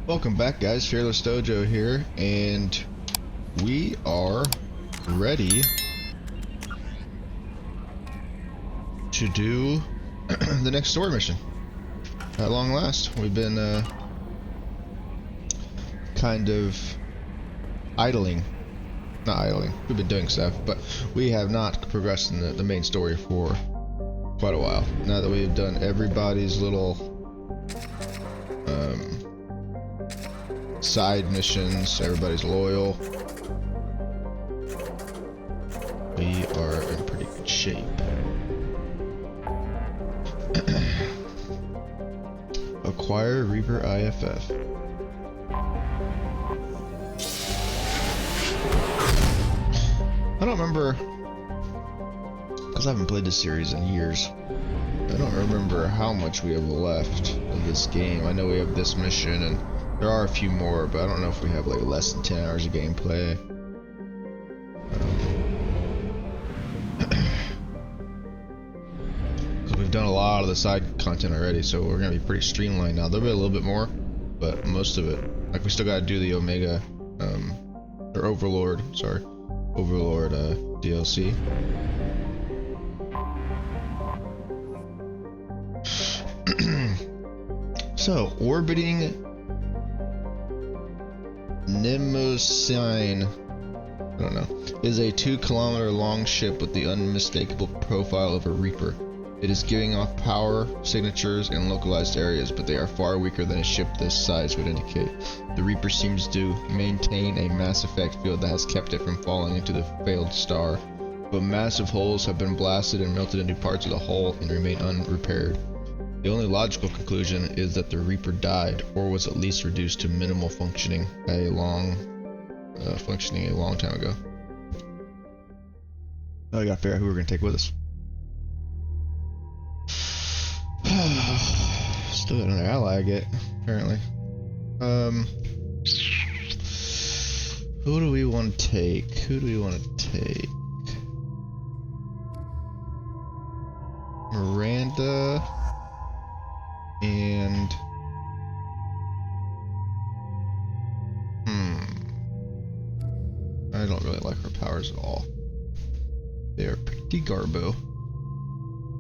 Welcome back, guys. FearlessDojo here, and we are ready to do the next story mission. At long last, we've been kind of idling. Not idling. We've been doing stuff, but we have not progressed in the main story for quite a while. Now that we've done everybody's little side missions, everybody's loyal, we are in pretty good shape. Acquire Reaper IFF. I don't remember, because I haven't played this series in years. I don't remember how much we have left in this game. I know we have this mission, and there are a few more, but I don't know if we have like less than 10 hours of gameplay. Because we've done a lot of the side content already, so we're going to be pretty streamlined now. There'll be a little bit more, but most of it, like we still got to do the Omega, or Overlord DLC. So, orbiting Mnemosyne, I don't know, is a 2-kilometer long ship with the unmistakable profile of a Reaper. It is giving off power signatures in localized areas, but they are far weaker than a ship this size would indicate. The Reaper seems to maintain a mass effect field that has kept it from falling into the failed star, but massive holes have been blasted and melted into parts of the hull and remain unrepaired. The only logical conclusion is that the Reaper died, or was at least reduced to minimal functioning a long time ago. Now we gotta figure out who we're gonna take with us. Still got another ally I get, apparently. Who do we want to take? Miranda and I don't really like her powers at all. They are pretty garbo.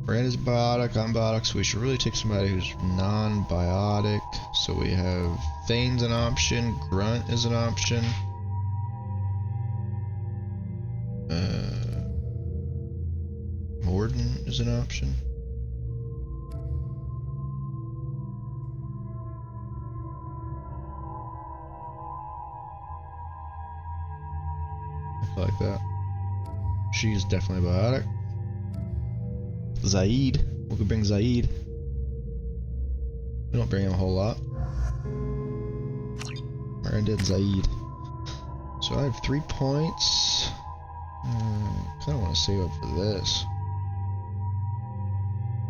Miranda's biotic, I'm biotic, so we should really take somebody who's non-biotic. So we have Thane's an option, Grunt is an option. Morden is an option. I like that. She's definitely biotic. Zaid. We could bring Zaid. We don't bring him a whole lot. Miranda and Zaid. So I have 3 points. Kinda wanna save up for this.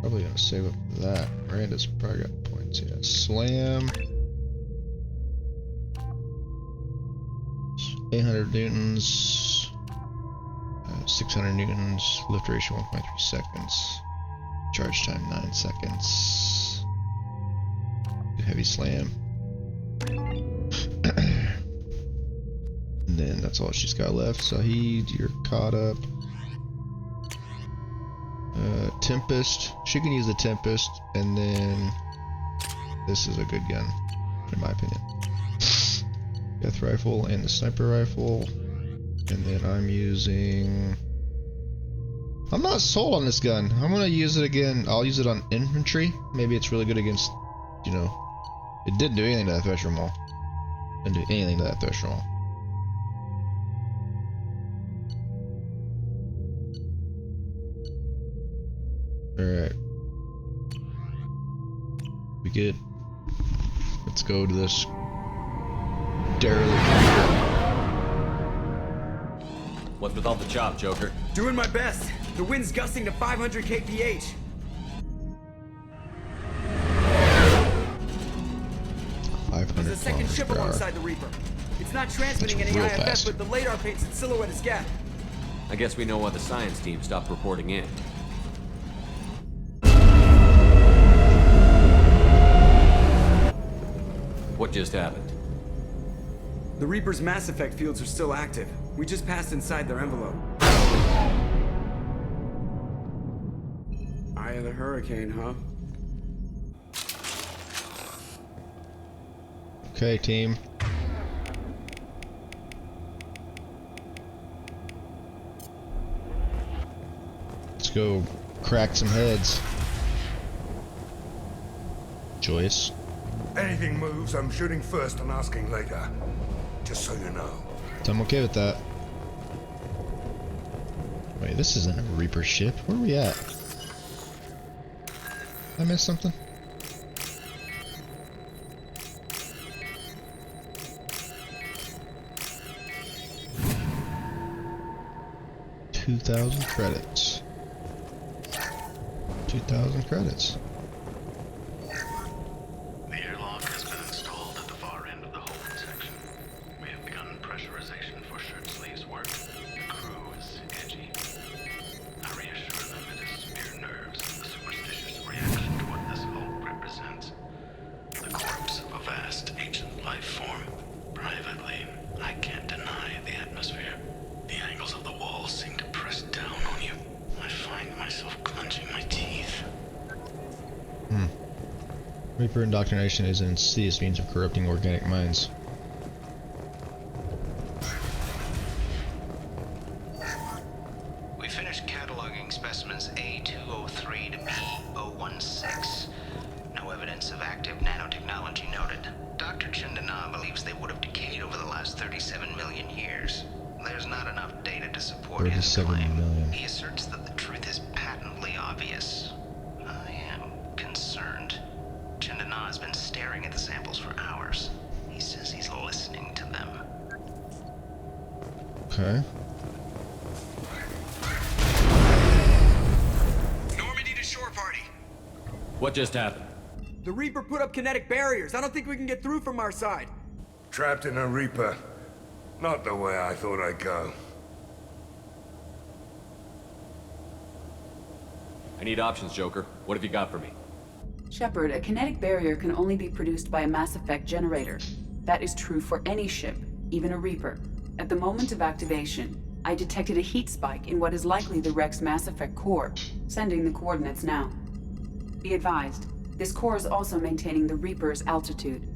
Probably gonna save up for that. Miranda's probably got points. Yeah. Slam. 800 newtons. 600 newtons. Lift ratio 1.3 seconds. Charge time 9 seconds. Do heavy slam. And then that's all she's got left. Zahid, you're caught up. Tempest. She can use the Tempest, and then this is a good gun, in my opinion. Death rifle and the sniper rifle. And then I'm using... I'm not sold on this gun. I'm gonna use it again. I'll use it on infantry. Maybe it's really good against, you know... It didn't do anything to that thresher maul. Didn't do anything to that thresher maul. Alright. We good. Let's go to this derelict. What's with all the chop, Joker? Doing my best. The wind's gusting to 500 kph. There's a second ship alongside the Reaper. It's not transmitting any IFF, fast. but the radar paints its silhouette as Gap. I guess we know why the science team stopped reporting in. What just happened? The Reaper's Mass Effect fields are still active. We just passed inside their envelope. Eye of the hurricane, huh? Okay, team. Let's go crack some heads. Joyce. Anything moves, I'm shooting first and asking later. Just so you know. I'm okay with that. Wait, this isn't a Reaper ship. Where are we at? I missed something? $2,000 credits. 2,000 credits. The airlock has been installed at the far end of the hold section. We have begun pressurization for shirt sleeves work. The crew is edgy. I reassure them it is mere nerves, a superstitious reaction to what this hold represents. The corpse of a vast ancient life form. Privately, I can't deny the atmosphere. The angles of the walls seem to press down on you. I find myself clenching my teeth. Reaper indoctrination is an insidious means of corrupting organic minds. We finished cataloging specimens A203 to B016. No evidence of active nanotechnology noted. Dr. Chindana believes they would have decayed over the last 37 million years. There's not enough data to support his 37 claim. million. He asserts that the truth is patently obvious. I am concerned. Chindana has been staring at the samples for hours. He says he's listening to them. Okay. Normandy to shore party. What just happened? The Reaper put up kinetic barriers. I don't think we can get through from our side. Trapped in a Reaper. Not the way I thought I'd go. I need options, Joker. What have you got for me? Shephard, a kinetic barrier can only be produced by a Mass Effect generator. That is true for any ship, even a Reaper. At the moment of activation, I detected a heat spike in what is likely the wreck's Mass Effect core, sending the coordinates now. Be advised, this core is also maintaining the Reaper's altitude.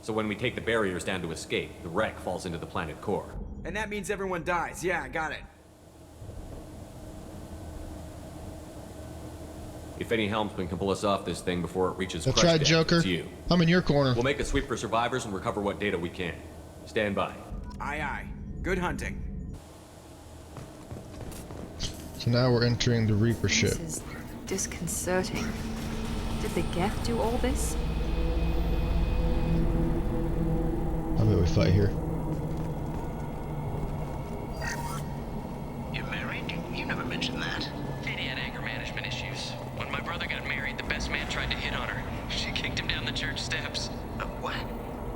So when we take the barriers down to escape, the wreck falls into the planet core. And that means everyone dies. Yeah, I got it. If any helmsman can pull us off this thing before it reaches That's crush right, deck, Joker. it's you. I'm in your corner. We'll make a sweep for survivors and recover what data we can. Stand by. Aye, aye. Good hunting. So now we're entering the Reaper ship. This is disconcerting. Did the Geth do all this? I bet we fight here. You're married? You never mentioned that. Katie had anger management issues. When my brother got married, the best man tried to hit on her. She kicked him down the church steps. What?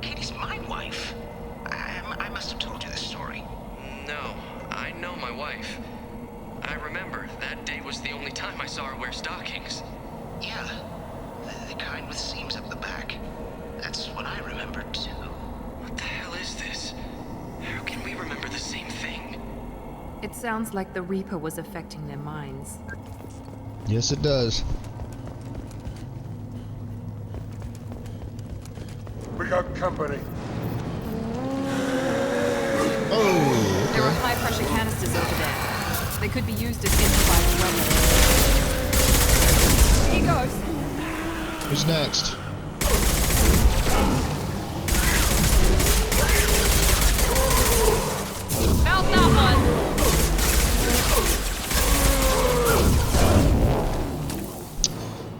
Katie's my wife. I must have told you this story. No, I know my wife. I remember that day was the only time I saw her wear stockings. Yeah, the kind with seams up the back. That's what I remember too. What the hell is this? How can we remember the same thing? It sounds like the Reaper was affecting their minds. Yes, it does. We got company. Oh, There are okay. high-pressure canisters over there. They could be used as improvised weapons. Here goes. Who's next? Found that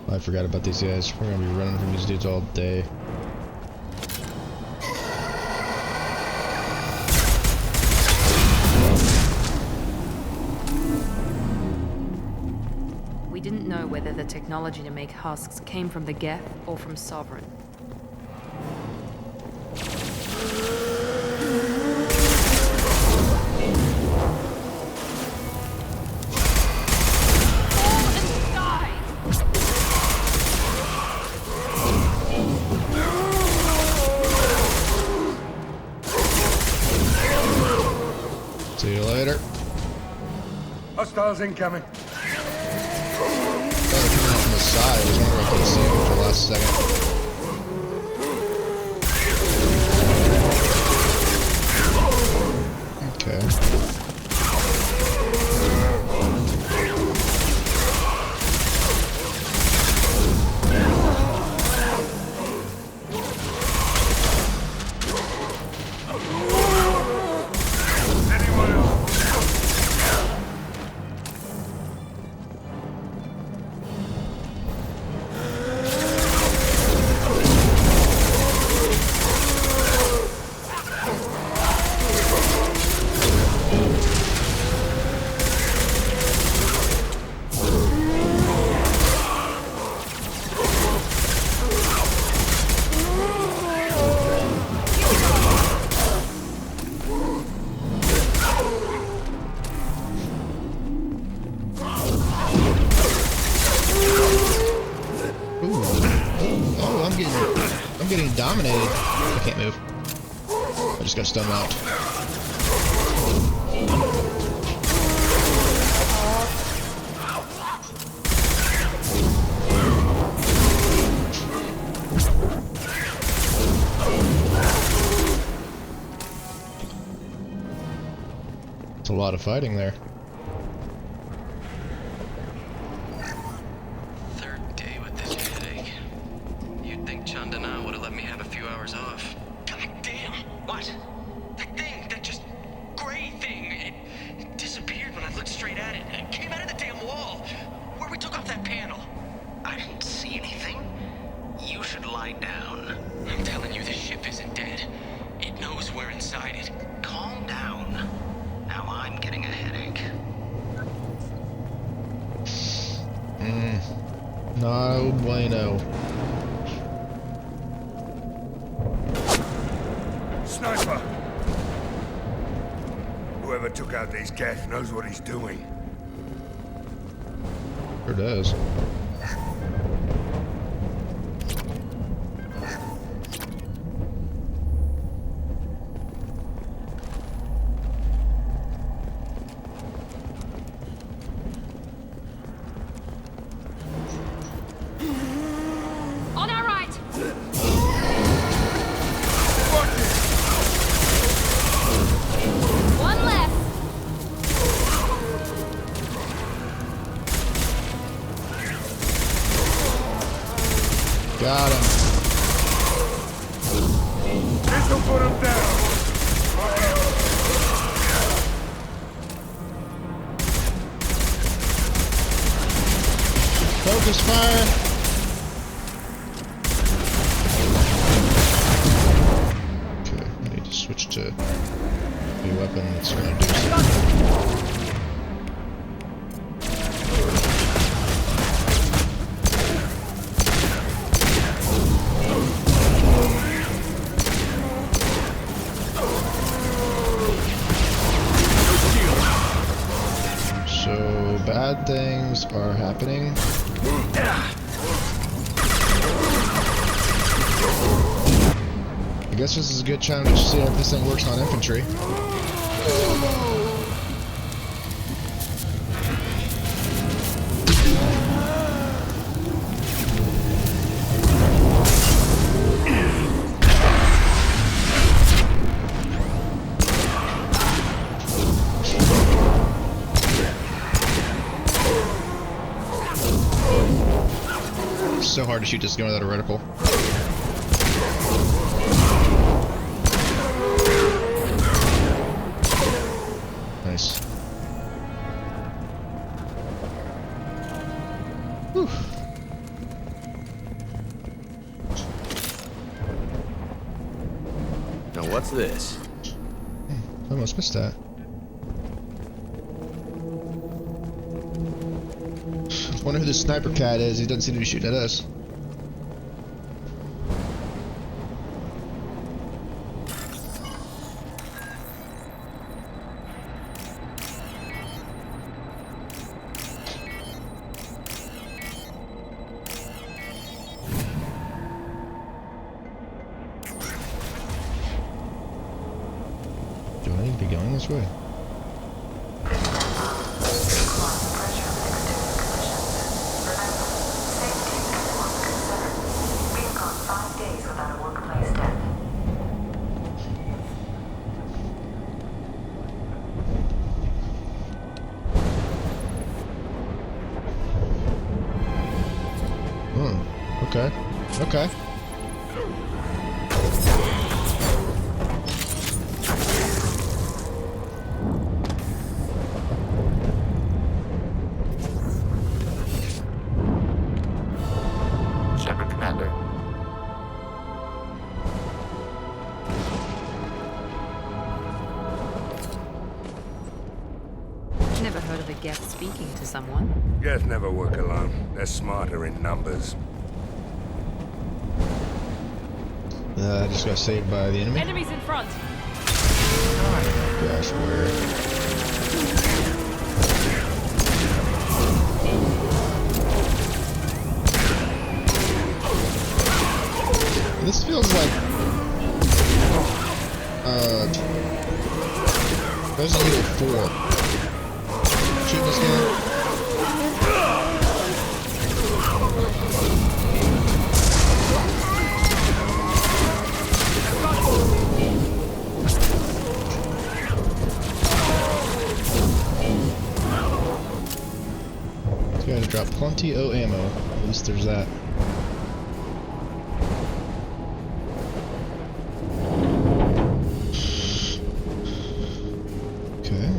one! I forgot about these guys. We're gonna be running from these dudes all day. We didn't know whether the technology to make husks came from the Geth or from Sovereign. Later. Hostiles incoming. Oh, they're coming out from the side. I was wondering if I couldn't see them for the last second. Okay. Getting dominated. I can't move. I just got stunned out. It's a lot of fighting there. No bueno. Sniper! Whoever took out these Geth knows what he's doing. Sure does. Got him. This'll put him down. Focus fire. Okay, I need to switch to a weapon that's gonna do something. Bad things are happening. I guess this is a good time to see if this thing works on infantry. So hard to shoot this gun without a reticle. Nice. Whew. Now what's this? I almost missed that. Wonder who this sniper cat is. He doesn't seem to be shooting at us. Do I need to be going this way? Okay. Shephard Commander. Never heard of a Geth speaking to someone. Geth never work alone. They're smarter in numbers. I just got saved by the enemy. Enemies in front! Gosh, where? This feels like Resident Evil 4. Shoot this guy. Gotta drop plenty of ammo. At least there's that. Okay.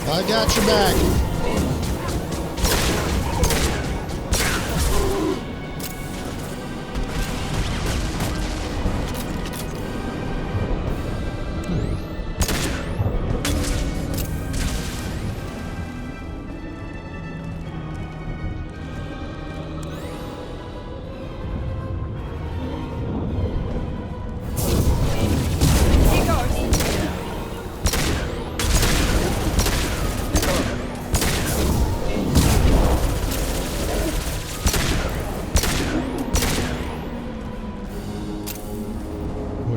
I got your back.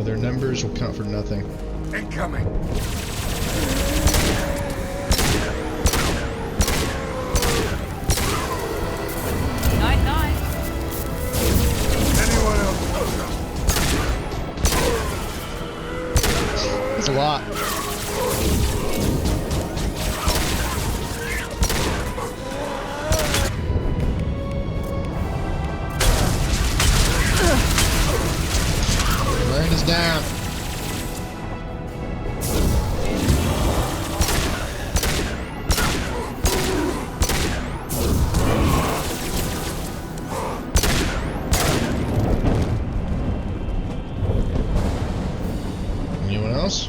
Their numbers will count for nothing. Incoming. Night, night. Anyone else? That's a lot. Burn us down. Anyone else?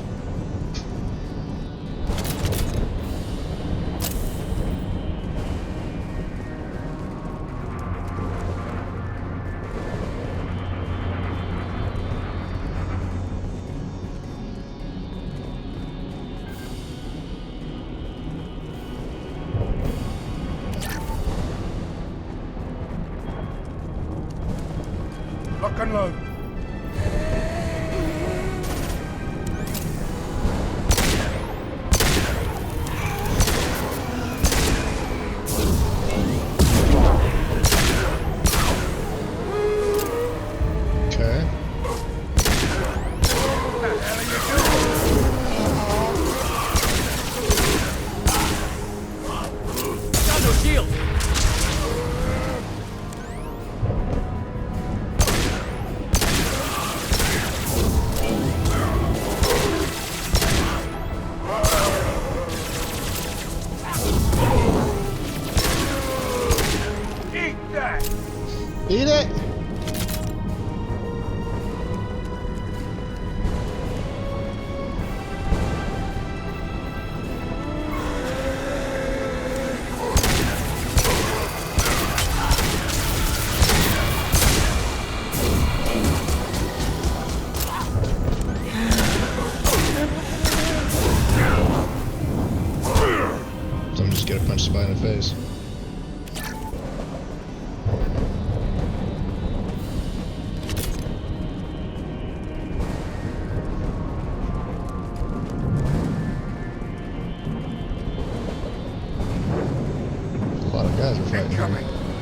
Lock and load. Okay. Got no shield! Eat it!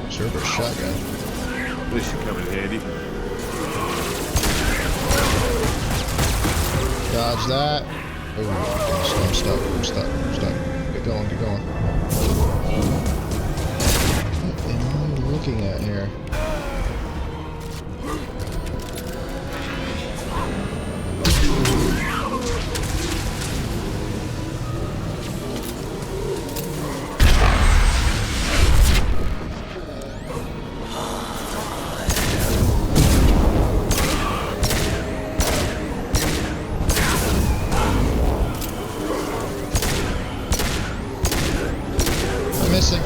Sure for a shotgun. This should come in handy. Dodge that. Oh, I'm stuck. Get going. What am I looking at here? Missing.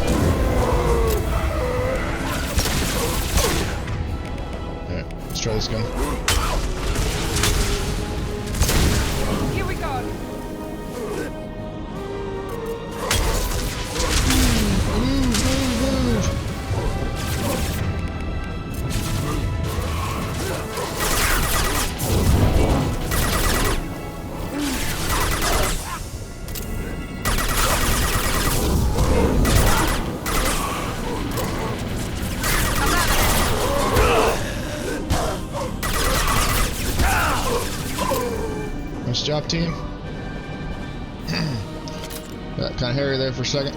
Alright, let's try this gun. Here we go. Move. Nice job, team. Got kind of hairy there for a second.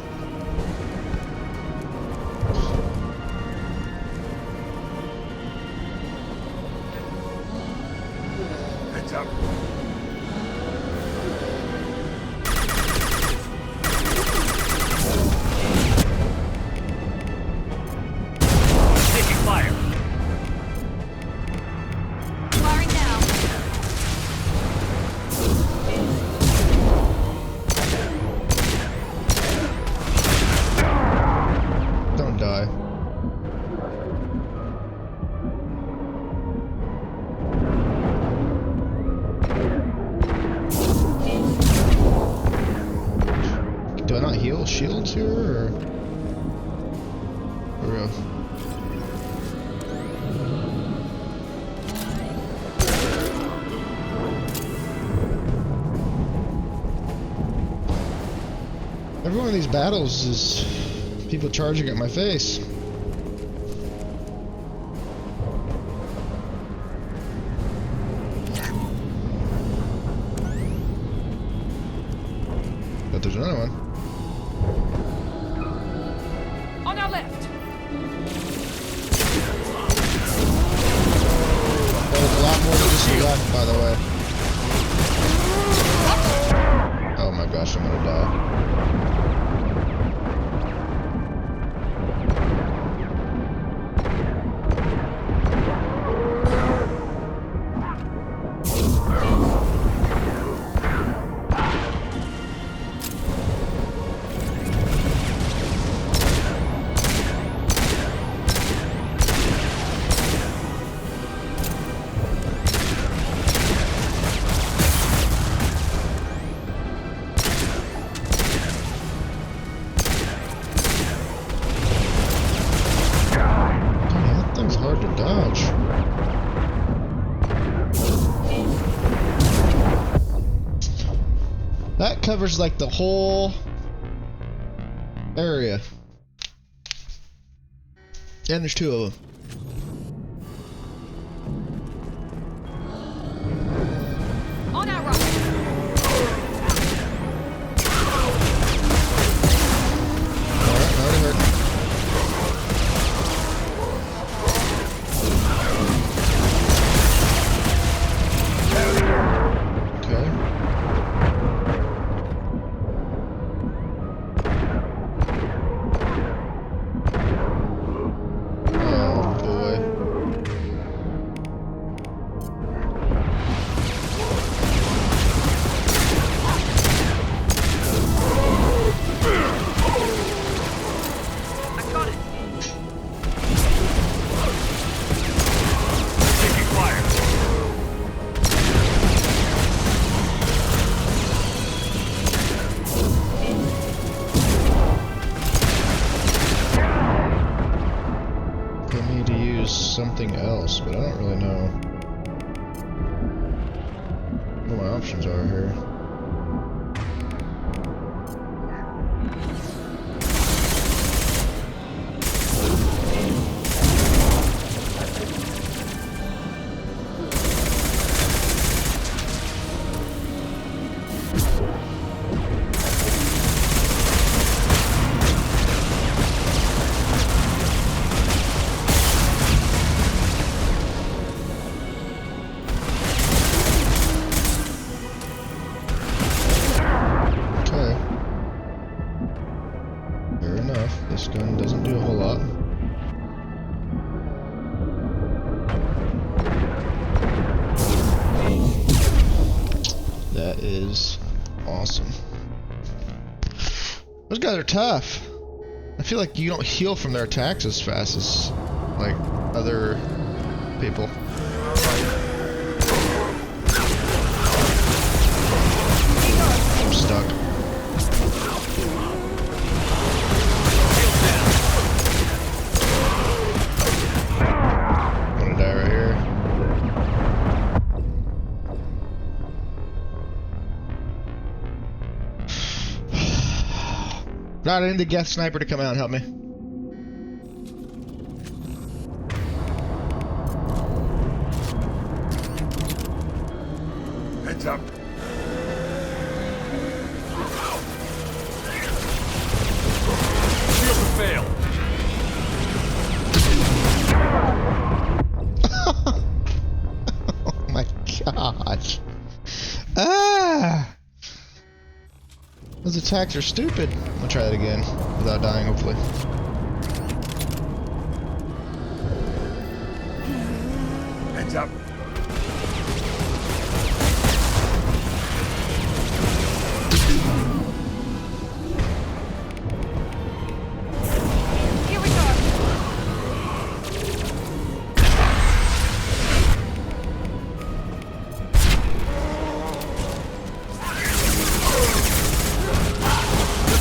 Heads up. Taking fire. Firing now. Don't die. Do I not heal shields here, or? For real? Every one of these battles is people charging at my face. But there's another one. On our left. There's a lot more than just left, by the way. Oh my gosh, I'm gonna die. Hard to dodge. That covers like the whole area. And there's two of them. On our right. Alright, already hurt. Something else, but I don't really know what my options are here. is awesome. Those guys are tough. I feel like you don't heal from their attacks as fast as like other people. I'm stuck. I'm gonna die right here. God, I need the Geth sniper to come out and help me. Heads up. Shield to fail. Oh my gosh. Ah! Those attacks are stupid. I'm gonna try that again without dying, hopefully. Heads up. Here we go.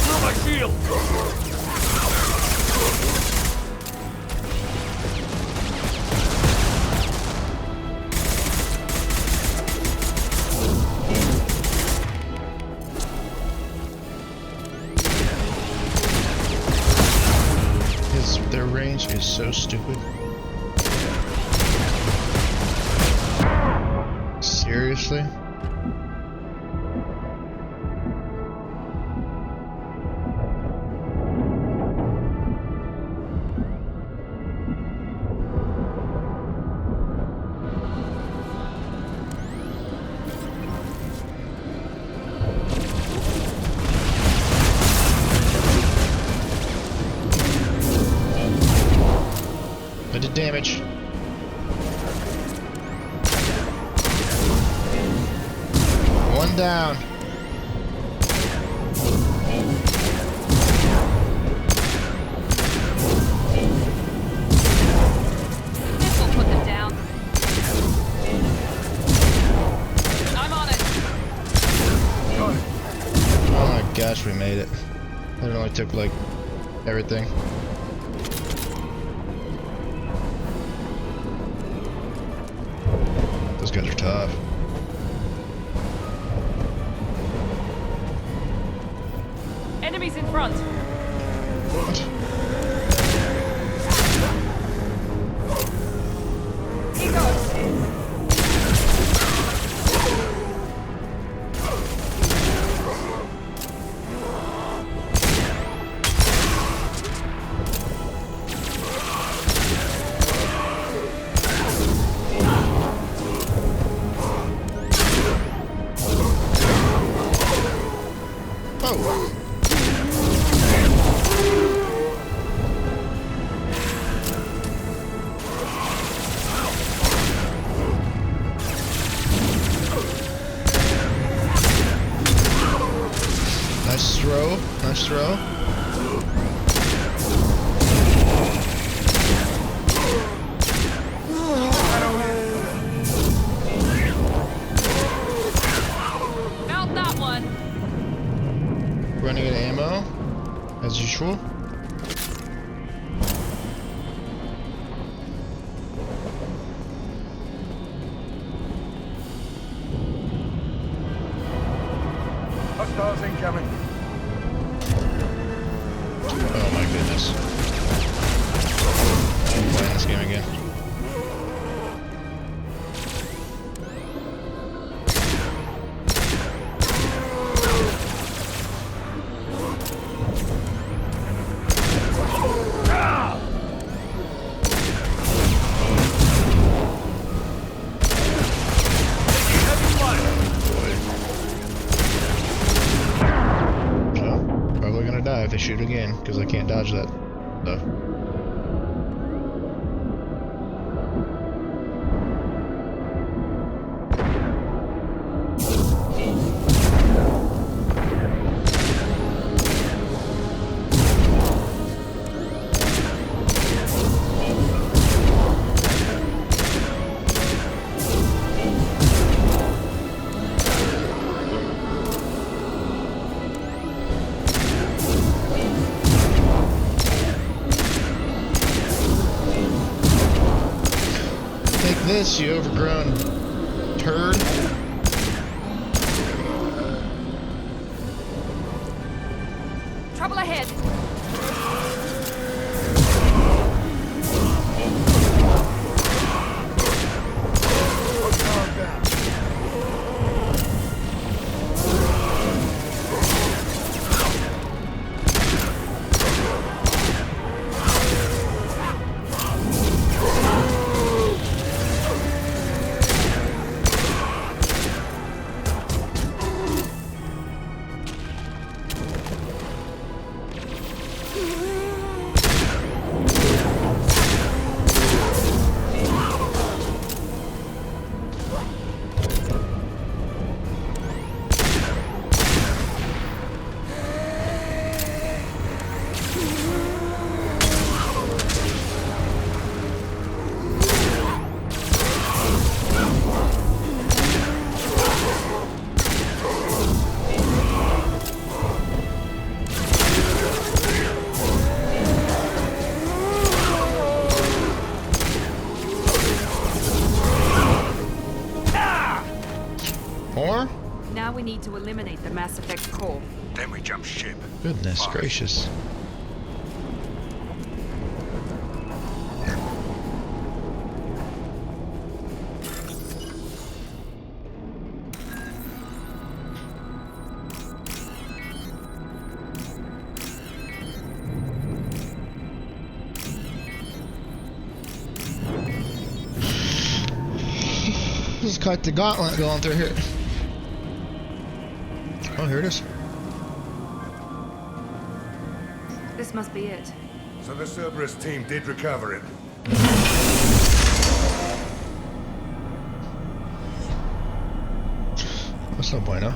Through my shield. Their range is so stupid. Seriously? I did damage. One down. This will put them down. I'm on it. Oh my gosh, we made it. It only took like everything. Those guys are tough. Enemies in front. What? Here goes. Oh! Nice throw. Nice throw. Found that one. Running out of ammo, as usual. Hostiles incoming. Oh my goodness. I'm playing this game again. If they shoot again, because I can't dodge that stuff. this, you overgrown turd. Trouble ahead. More? Now we need to eliminate the Mass Effect core. Then we jump ship. Goodness Fast. gracious. This is quite the gauntlet going through here. Oh, here it is. This must be it. So the Cerberus team did recover him. That's no bueno.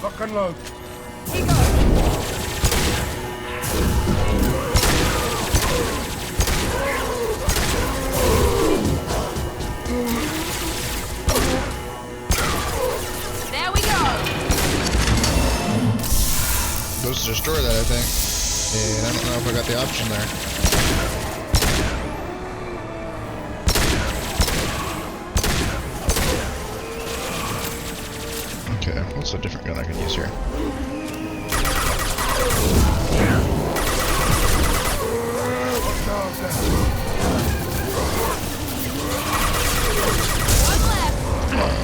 Lock and load. There we go. Supposed to destroy that, I think. And I don't know if I got the option there. Okay, what's a different gun I can use here?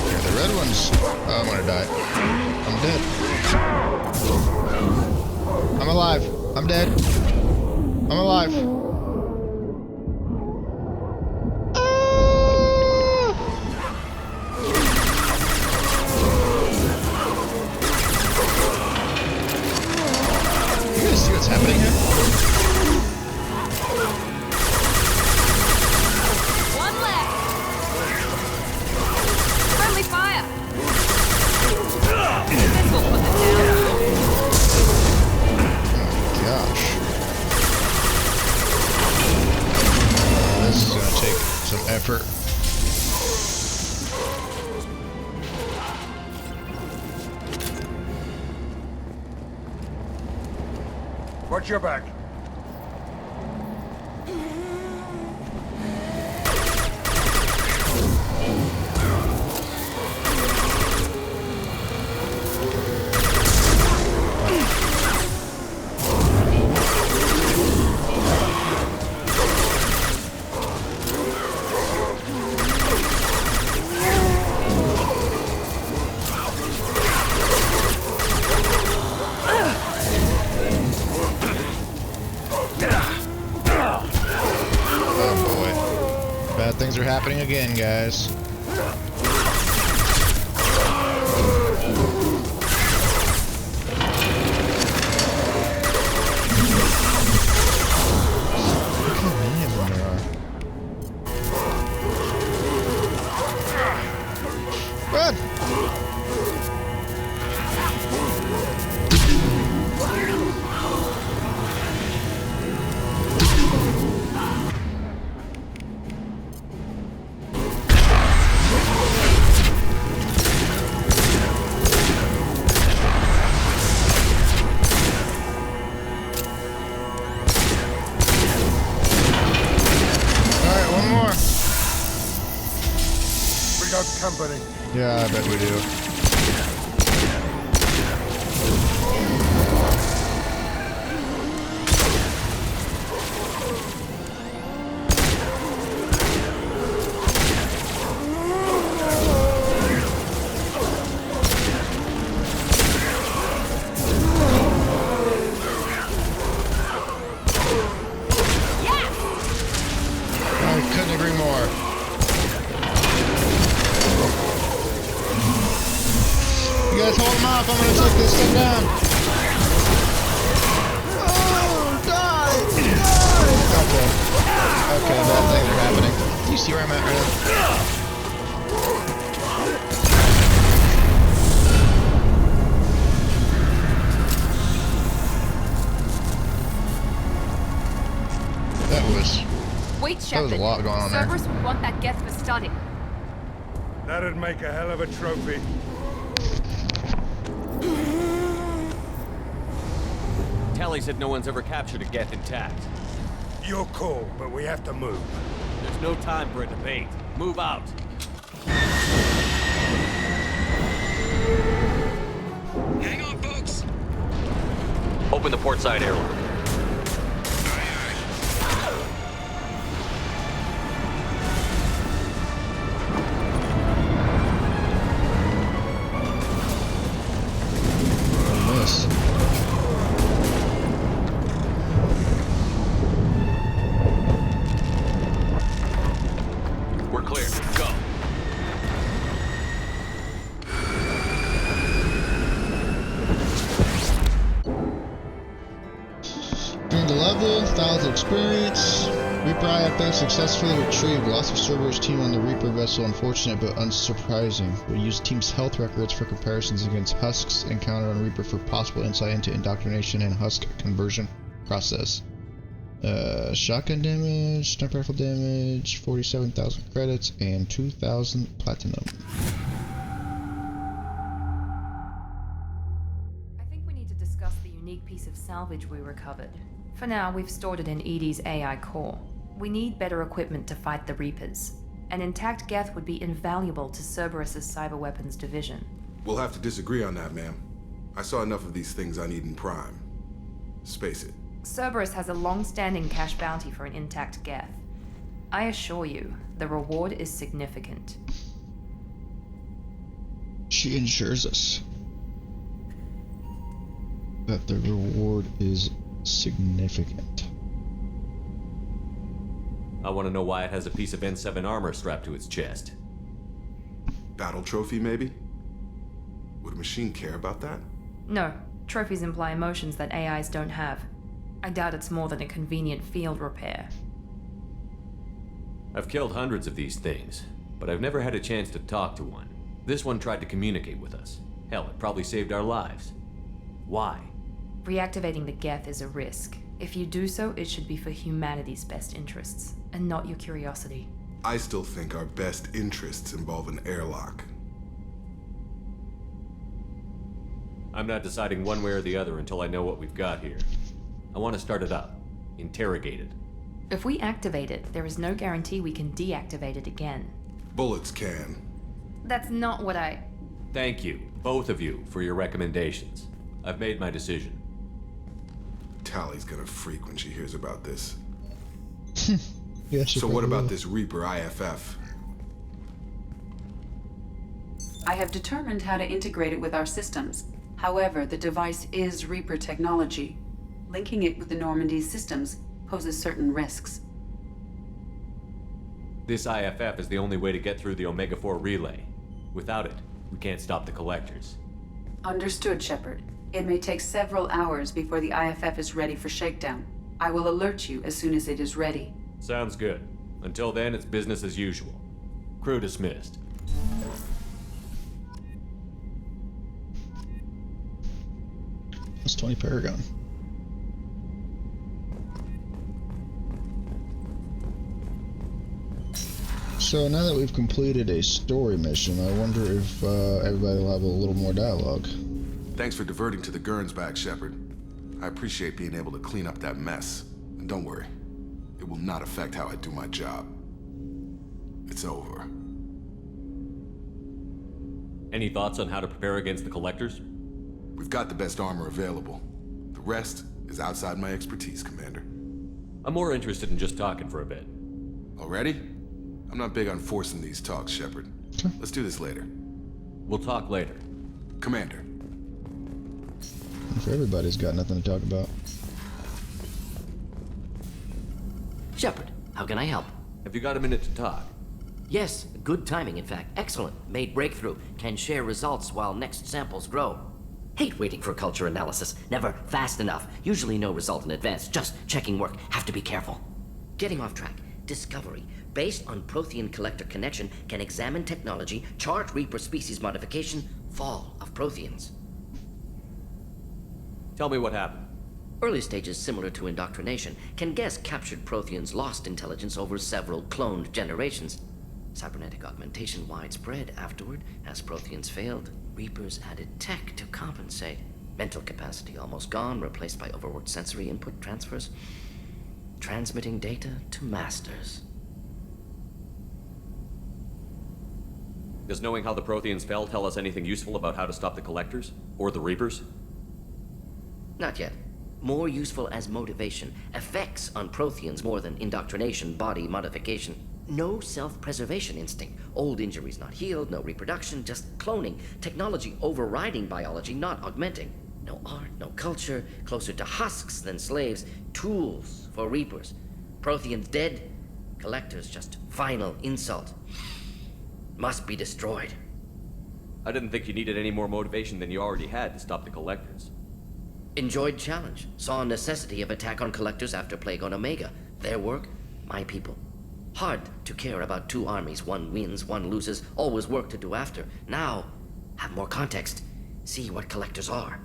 Okay, the red ones. Oh, I'm gonna die. I'm dead. I'm alive. I'm dead. I'm alive. You guys see what's happening here? One left. Friendly fire. This will put them down. Gosh. This is gonna take some effort. Watch your back. Bad things are happening again, guys. Look how many of them there are. Run! got company. Yeah, I bet we do. I'm gonna take this thing down. Oh, die! Okay. Okay, bad things are happening. You see where I'm at right now? That was... Wait, That Shephard. was a lot going on there. Cerberus would want that Geth for study. That'd make a hell of a trophy. Tally said no one's ever captured a Geth intact. Your call, but we have to move. There's no time for a debate. Move out. Hang on, folks. Open the port side airlock. Experience. Reaper IFF successfully retrieved. Loss of Cerberus team on the Reaper vessel. Unfortunate but unsurprising. We use team's health records for comparisons against Husk's encounter on Reaper for possible insight into indoctrination and Husk conversion process. Shotgun damage, sniper rifle damage, 47,000 credits, and 2,000 platinum. I think we need to discuss the unique piece of salvage we recovered. For now, we've stored it in EDI's AI core. We need better equipment to fight the Reapers. An intact Geth would be invaluable to Cerberus's cyber weapons division. We'll have to disagree on that, ma'am. I saw enough of these things on Eden Prime. Space it. Cerberus has a long-standing cash bounty for an intact Geth. I assure you, the reward is significant. She assures us that the reward is significant. I want to know why it has a piece of N7 armor strapped to its chest. Battle trophy, maybe? Would a machine care about that? No. Trophies imply emotions that AIs don't have. I doubt it's more than a convenient field repair. I've killed hundreds of these things, but I've never had a chance to talk to one. This one tried to communicate with us. Hell, it probably saved our lives. Why? Reactivating the Geth is a risk. If you do so, it should be for humanity's best interests, and not your curiosity. I still think our best interests involve an airlock. I'm not deciding one way or the other until I know what we've got here. I want to start it up. Interrogate it. If we activate it, there is no guarantee we can deactivate it again. Bullets can. That's not what I... Thank you, both of you, for your recommendations. I've made my decision. Tally's gonna freak when she hears about this. Yeah, so what about this Reaper IFF? I have determined how to integrate it with our systems. However, the device is Reaper technology. Linking it with the Normandy's systems poses certain risks. This IFF is the only way to get through the Omega-4 relay. Without it, we can't stop the collectors. Understood, Shephard. It may take several hours before the IFF is ready for shakedown. I will alert you as soon as it is ready. Sounds good. Until then, it's business as usual. Crew dismissed. That's 20 Paragon. So now that we've completed a story mission, I wonder if everybody will have a little more dialogue. Thanks for diverting to the Gurns back, Shephard. I appreciate being able to clean up that mess. And don't worry, it will not affect how I do my job. It's over. Any thoughts on how to prepare against the Collectors? We've got the best armor available. The rest is outside my expertise, Commander. I'm more interested in just talking for a bit. Already? I'm not big on forcing these talks, Shephard. Let's do this later. We'll talk later. Commander. If everybody's got nothing to talk about. Shephard, how can I help? Have you got a minute to talk? Yes, good timing, in fact. Excellent. Made breakthrough. Can share results while next samples grow. Hate waiting for culture analysis. Never fast enough. Usually no result in advance. Just checking work. Have to be careful. Getting off track. Discovery. Based on Prothean collector connection, can examine technology, chart Reaper species modification, fall of Protheans. Tell me what happened. Early stages similar to indoctrination. Can guess captured Protheans lost intelligence over several cloned generations. Cybernetic augmentation widespread afterward. As Protheans failed, Reapers added tech to compensate. Mental capacity almost gone, replaced by overworked sensory input transfers. Transmitting data to masters. Does knowing how the Protheans fell tell us anything useful about how to stop the Collectors? Or the Reapers? Not yet. More useful as motivation. Effects on Protheans more than indoctrination, body modification. No self-preservation instinct. Old injuries not healed, no reproduction, just cloning. Technology overriding biology, not augmenting. No art, no culture, closer to husks than slaves. Tools for Reapers. Protheans dead, Collectors just final insult. Must be destroyed. I didn't think you needed any more motivation than you already had to stop the Collectors. Enjoyed challenge. Saw necessity of attack on Collectors after Plague on Omega. Their work, my people. Hard to care about two armies. One wins, one loses. Always work to do after. Now, have more context. See what Collectors are.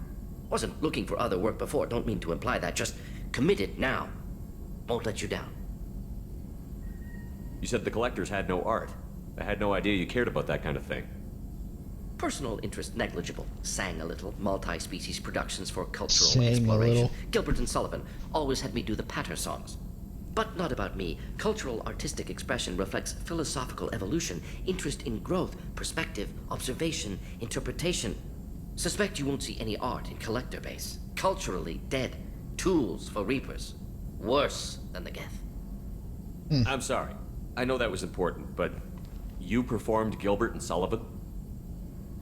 Wasn't looking for other work before. Don't mean to imply that. Just committed now. Won't let you down. You said the Collectors had no art. I had no idea you cared about that kind of thing. Personal interest negligible. Sang a little. Multi-species productions for cultural Sang exploration. a little. Gilbert and Sullivan always had me do the patter songs. But not about me. Cultural artistic expression reflects philosophical evolution, interest in growth, perspective, observation, interpretation. Suspect you won't see any art in Collector base. Culturally dead. Tools for Reapers. Worse than the Geth. I'm sorry. I know that was important, but you performed Gilbert and Sullivan?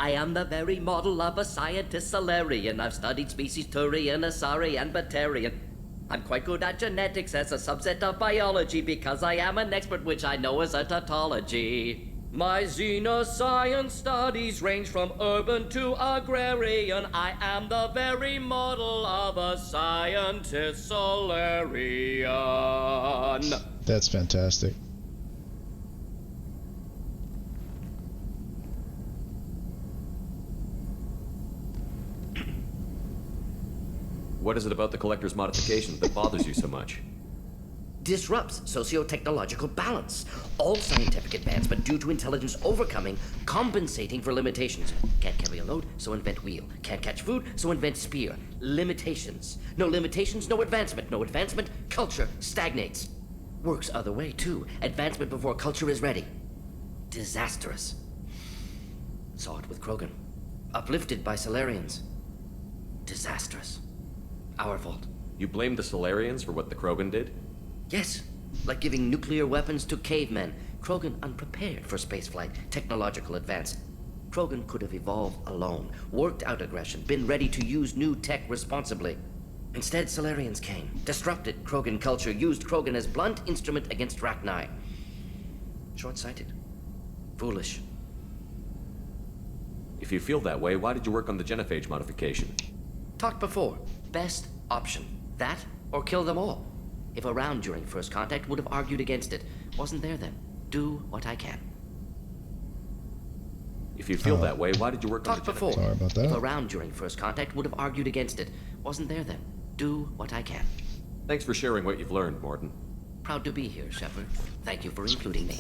I am the very model of a scientist Solarian. I've studied species Turian, Asari, and Batarian. I'm quite good at genetics as a subset of biology because I am an expert which I know as a tautology. My xenoscience studies range from urban to agrarian. I am the very model of a scientist Solarian. That's fantastic. What is it about the Collector's modifications that bothers you so much? Disrupts socio-technological balance. All scientific advancement due to intelligence overcoming, compensating for limitations. Can't carry a load, so invent wheel. Can't catch food, so invent spear. Limitations. No limitations, no advancement. No advancement, culture stagnates. Works other way, too. Advancement before culture is ready. Disastrous. Saw it with Krogan. Uplifted by Solarians. Disastrous. Our fault. You blame the Solarians for what the Krogan did? Yes, like giving nuclear weapons to cavemen. Krogan unprepared for spaceflight, technological advance. Krogan could have evolved alone, worked out aggression, been ready to use new tech responsibly. Instead, Solarians came, disrupted Krogan culture, used Krogan as blunt instrument against Rachni. Short-sighted. Foolish. If you feel that way, why did you work on the genophage modification? Talked before. Best option. That or kill them all. If around during first contact, would have argued against it. Wasn't there then. Do what I can. If you feel that way, why did you work on the before. Sorry about that. If around during first contact, would have argued against it. Wasn't there then. Do what I can. Thanks for sharing what you've learned, Morton. Proud to be here, Shepherd. Thank you for including me.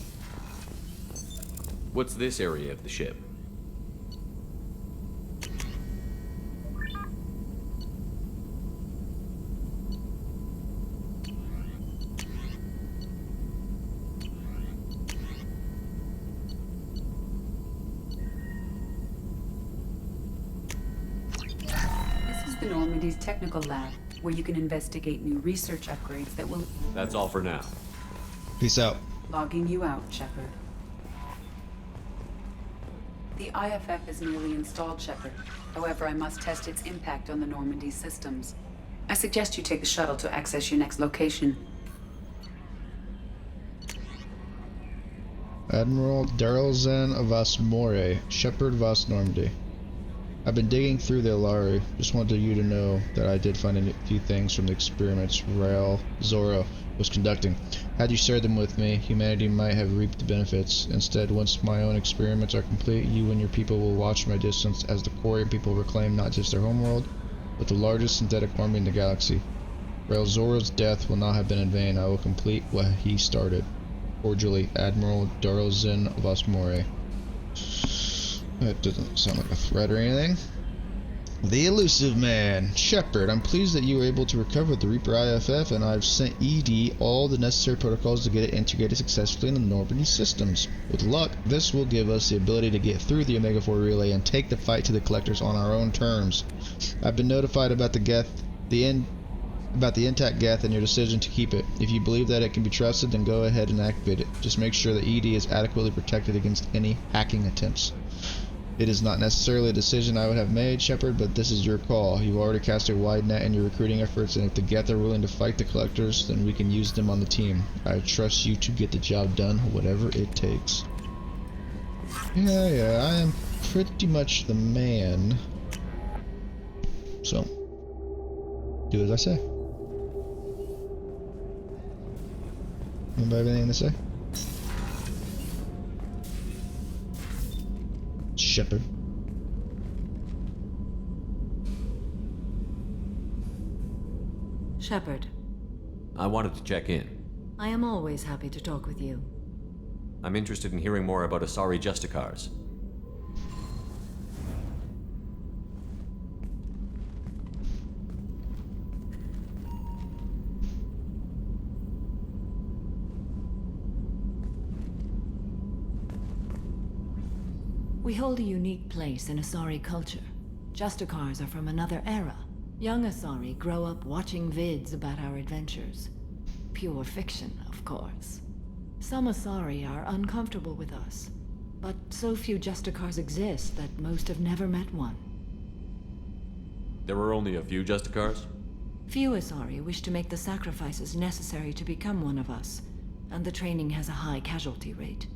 What's this area of the ship? to Normandy's technical lab, where you can investigate new research upgrades that will... That's all for now. Peace out. Logging you out, Shepherd. The IFF is nearly installed, Shepherd. However, I must test its impact on the Normandy systems. I suggest you take the shuttle to access your next location. Admiral Darrelzen Vasmore, Shepherd Vas Normandy. I've been digging through the Alari. Just wanted you to know that I did find a few things from the experiments Rael Zora was conducting. Had you shared them with me, humanity might have reaped the benefits. Instead, once my own experiments are complete, you and your people will watch from a distance as the Quarian people reclaim not just their homeworld, but the largest synthetic army in the galaxy. Rael Zora's death will not have been in vain. I will complete what he started. Cordially, Admiral Darrelzen Vasmore. That doesn't sound like a threat or anything. The Elusive Man. Shepherd, I'm pleased that you were able to recover the Reaper IFF, and I've sent ED all the necessary protocols to get it integrated successfully in the Normandy systems. With luck, this will give us the ability to get through the Omega-4 relay and take the fight to the Collectors on our own terms. I've been notified about the intact Geth and your decision to keep it. If you believe that it can be trusted, then go ahead and activate it. Just make sure that ED is adequately protected against any hacking attempts. It is not necessarily a decision I would have made, Shepherd, but this is your call. You've already cast a wide net in your recruiting efforts, and if the Geth are willing to fight the Collectors, then we can use them on the team. I trust you to get the job done, whatever it takes. Yeah, I am pretty much the man. So, do as I say. Anybody have anything to say? Shepherd. Shepherd. I wanted to check in. I am always happy to talk with you. I'm interested in hearing more about Asari Justicars. We hold a unique place in Asari culture. Justicars are from another era. Young Asari grow up watching vids about our adventures. Pure fiction, of course. Some Asari are uncomfortable with us, but so few Justicars exist that most have never met one. There were only a few Justicars? Few Asari wish to make the sacrifices necessary to become one of us, and the training has a high casualty rate.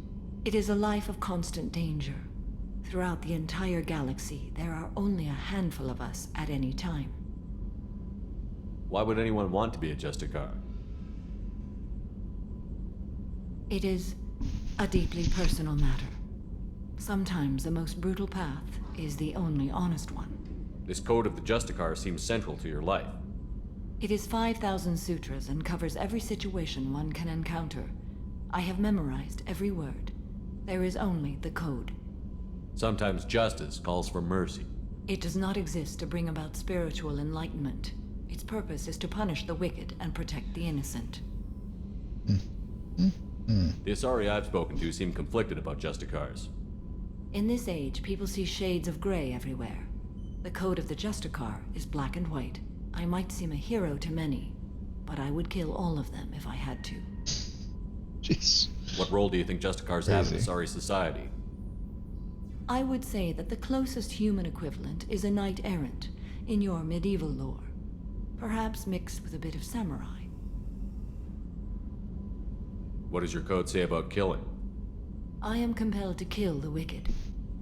It is a life of constant danger. Throughout the entire galaxy, there are only a handful of us at any time. Why would anyone want to be a Justicar? It is a deeply personal matter. Sometimes the most brutal path is the only honest one. This code of the Justicar seems central to your life. It is 5,000 sutras and covers every situation one can encounter. I have memorized every word. There is only the code. Sometimes justice calls for mercy. It does not exist to bring about spiritual enlightenment. Its purpose is to punish the wicked and protect the innocent. The Asari I've spoken to seem conflicted about Justicars. In this age, people see shades of gray everywhere. The code of the Justicar is black and white. I might seem a hero to many, but I would kill all of them if I had to. Jeez. What role do you think Justicars have in Asari society? I would say that the closest human equivalent is a knight-errant in your medieval lore. Perhaps mixed with a bit of samurai. What does your code say about killing? I am compelled to kill the wicked.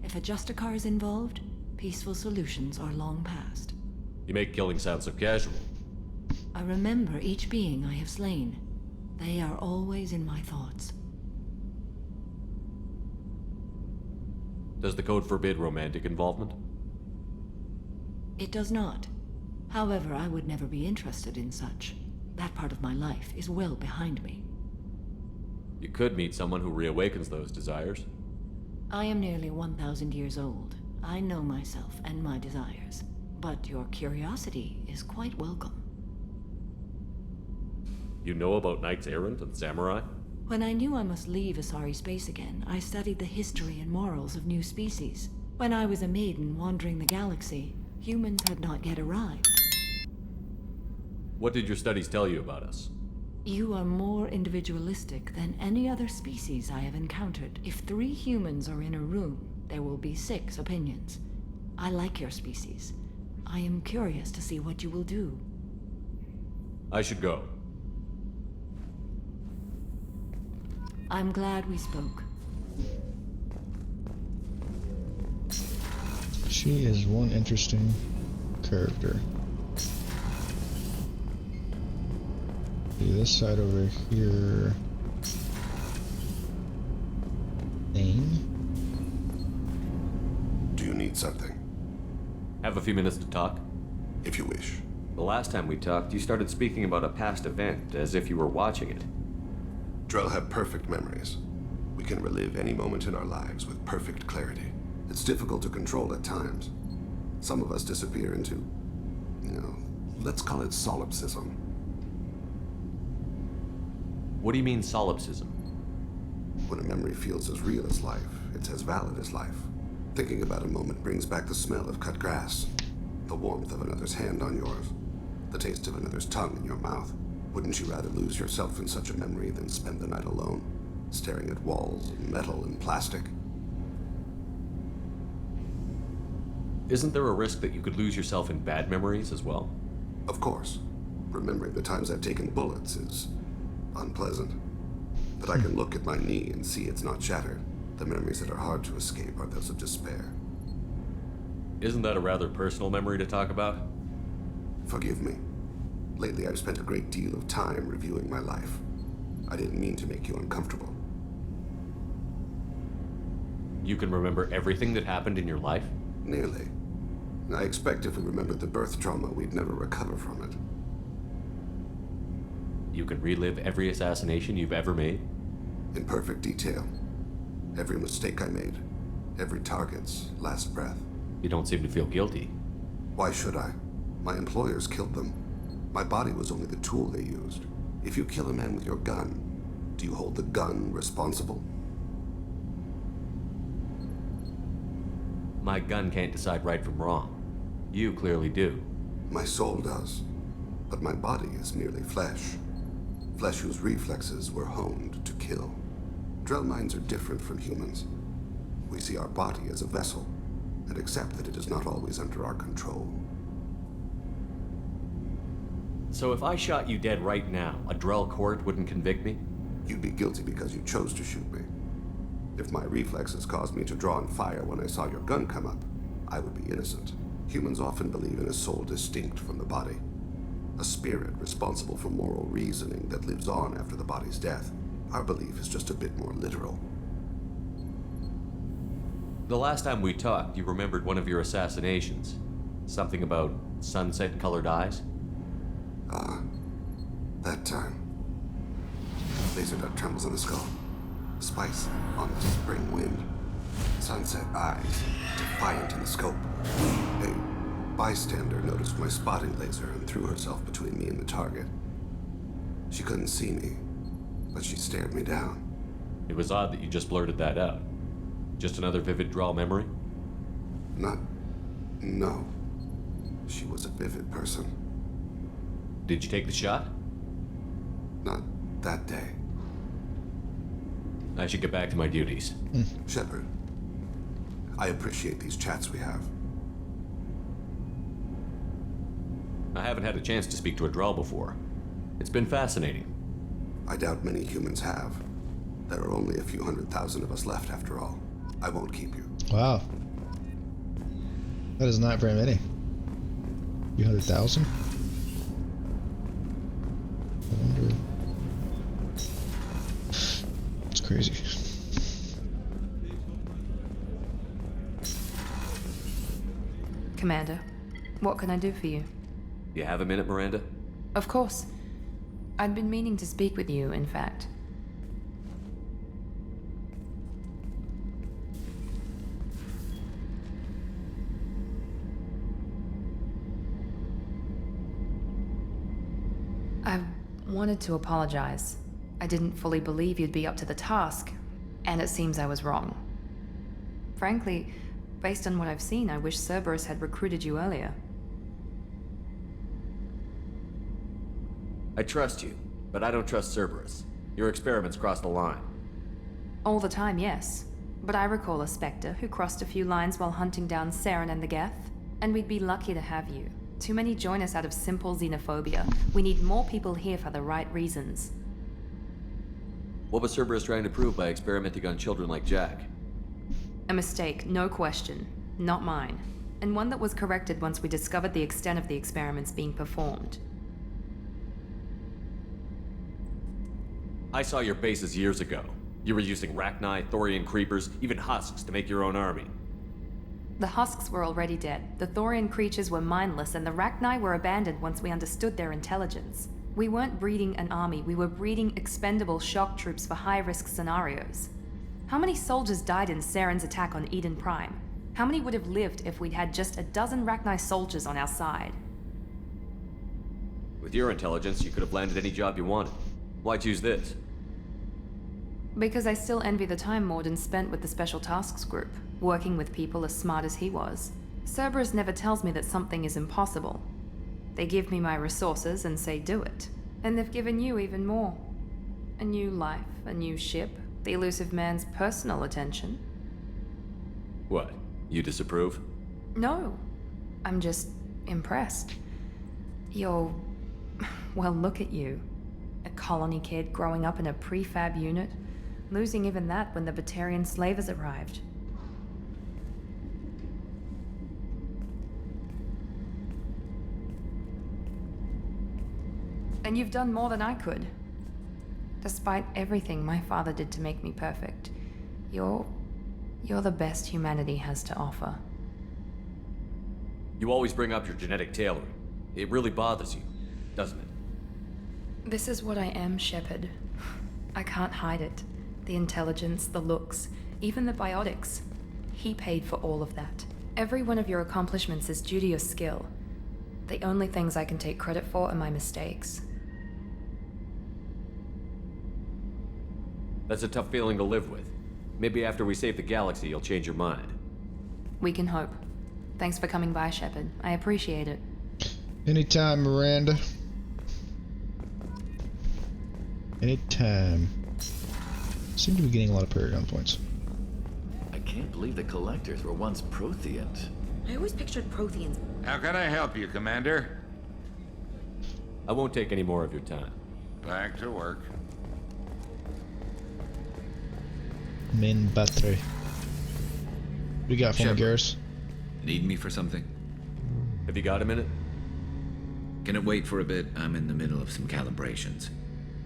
If a Justicar is involved, peaceful solutions are long past. You make killing sound so casual. I remember each being I have slain. They are always in my thoughts. Does the code forbid romantic involvement? It does not. However, I would never be interested in such. That part of my life is well behind me. You could meet someone who reawakens those desires. I am nearly 1,000 years old. I know myself and my desires. But your curiosity is quite welcome. You know about knights errant and samurai? When I knew I must leave Asari space again, I studied the history and morals of new species. When I was a maiden wandering the galaxy, humans had not yet arrived. What did your studies tell you about us? You are more individualistic than any other species I have encountered. If 3 humans are in a room, there will be 6 opinions. I like your species. I am curious to see what you will do. I should go. I'm glad we spoke. She is one interesting character. See this side over here. Thing. Do you need something? Have a few minutes to talk? If you wish. The last time we talked, you started speaking about a past event, as if you were watching it. Drell have perfect memories. We can relive any moment in our lives with perfect clarity. It's difficult to control at times. Some of us disappear into, let's call it solipsism. What do you mean, solipsism? When a memory feels as real as life, it's as valid as life. Thinking about a moment brings back the smell of cut grass, the warmth of another's hand on yours, the taste of another's tongue in your mouth. Wouldn't you rather lose yourself in such a memory than spend the night alone, staring at walls of metal and plastic? Isn't there a risk that you could lose yourself in bad memories as well? Of course. Remembering the times I've taken bullets is unpleasant. But I can look at my knee and see it's not shattered. The memories that are hard to escape are those of despair. Isn't that a rather personal memory to talk about? Forgive me. Lately, I've spent a great deal of time reviewing my life. I didn't mean to make you uncomfortable. You can remember everything that happened in your life? Nearly. I expect if we remembered the birth trauma, we'd never recover from it. You can relive every assassination you've ever made? In perfect detail. Every mistake I made. Every target's last breath. You don't seem to feel guilty. Why should I? My employers killed them. My body was only the tool they used. If you kill a man with your gun, do you hold the gun responsible? My gun can't decide right from wrong. You clearly do. My soul does. But my body is merely flesh. Flesh whose reflexes were honed to kill. Drell minds are different from humans. We see our body as a vessel, and accept that it is not always under our control. So if I shot you dead right now, a Drell court wouldn't convict me? You'd be guilty because you chose to shoot me. If my reflexes caused me to draw and fire when I saw your gun come up, I would be innocent. Humans often believe in a soul distinct from the body. A spirit responsible for moral reasoning that lives on after the body's death. Our belief is just a bit more literal. The last time we talked, you remembered one of your assassinations. Something about sunset-colored eyes? That time. Laser dot trembles on the skull. Spice on the spring wind. Sunset eyes, defiant in the scope. A bystander noticed my spotting laser and threw herself between me and the target. She couldn't see me, but she stared me down. It was odd that you just blurted that out. Just another vivid Drell memory? No. She was a vivid person. Did you take the shot? Not that day. I should get back to my duties. Shephard, I appreciate these chats we have. I haven't had a chance to speak to a Drell before. It's been fascinating. I doubt many humans have. There are only a few 100,000 of us left after all. I won't keep you. Wow. That is not very many. Few 100,000? I wonder. It's crazy. Commander, what can I do for you? You have a minute, Miranda? Of course. I'd been meaning to speak with you, in fact. I wanted to apologize. I didn't fully believe you'd be up to the task, and it seems I was wrong. Frankly, based on what I've seen, I wish Cerberus had recruited you earlier. I trust you, but I don't trust Cerberus. Your experiments crossed the line. All the time, yes. But I recall a Spectre who crossed a few lines while hunting down Saren and the Geth. And we'd be lucky to have you. Too many join us out of simple xenophobia. We need more people here for the right reasons. What was Cerberus trying to prove by experimenting on children like Jack? A mistake, no question. Not mine. And one that was corrected once we discovered the extent of the experiments being performed. I saw your bases years ago. You were using Rachni, Thorian creepers, even husks to make your own army. The husks were already dead, the Thorian creatures were mindless, and the Rachni were abandoned once we understood their intelligence. We weren't breeding an army, we were breeding expendable shock troops for high-risk scenarios. How many soldiers died in Saren's attack on Eden Prime? How many would have lived if we'd had just a dozen Rachni soldiers on our side? With your intelligence, you could have landed any job you wanted. Why choose this? Because I still envy the time Morden spent with the Special Tasks Group, working with people as smart as he was. Cerberus never tells me that something is impossible. They give me my resources and say do it. And they've given you even more. A new life, a new ship, the elusive man's personal attention. What? You disapprove? No. I'm just impressed. You're... well, look at you. A colony kid growing up in a prefab unit, losing even that when the Batarian slavers arrived. And you've done more than I could. Despite everything my father did to make me perfect, you're the best humanity has to offer. You always bring up your genetic tailoring. It really bothers you, doesn't it? This is what I am, Shephard. I can't hide it. The intelligence, the looks, even the biotics. He paid for all of that. Every one of your accomplishments is due to your skill. The only things I can take credit for are my mistakes. That's a tough feeling to live with. Maybe after we save the galaxy, you'll change your mind. We can hope. Thanks for coming by, Shephard. I appreciate it. Anytime, Miranda. Anytime. Seem to be getting a lot of Paragon points. I can't believe the collectors were once Protheans. I always pictured Protheans. How can I help you, Commander? I won't take any more of your time. Back to work. Min battery. What do you got for me, Garrus? Need me for something? Have you got a minute? Can it wait for a bit? I'm in the middle of some calibrations.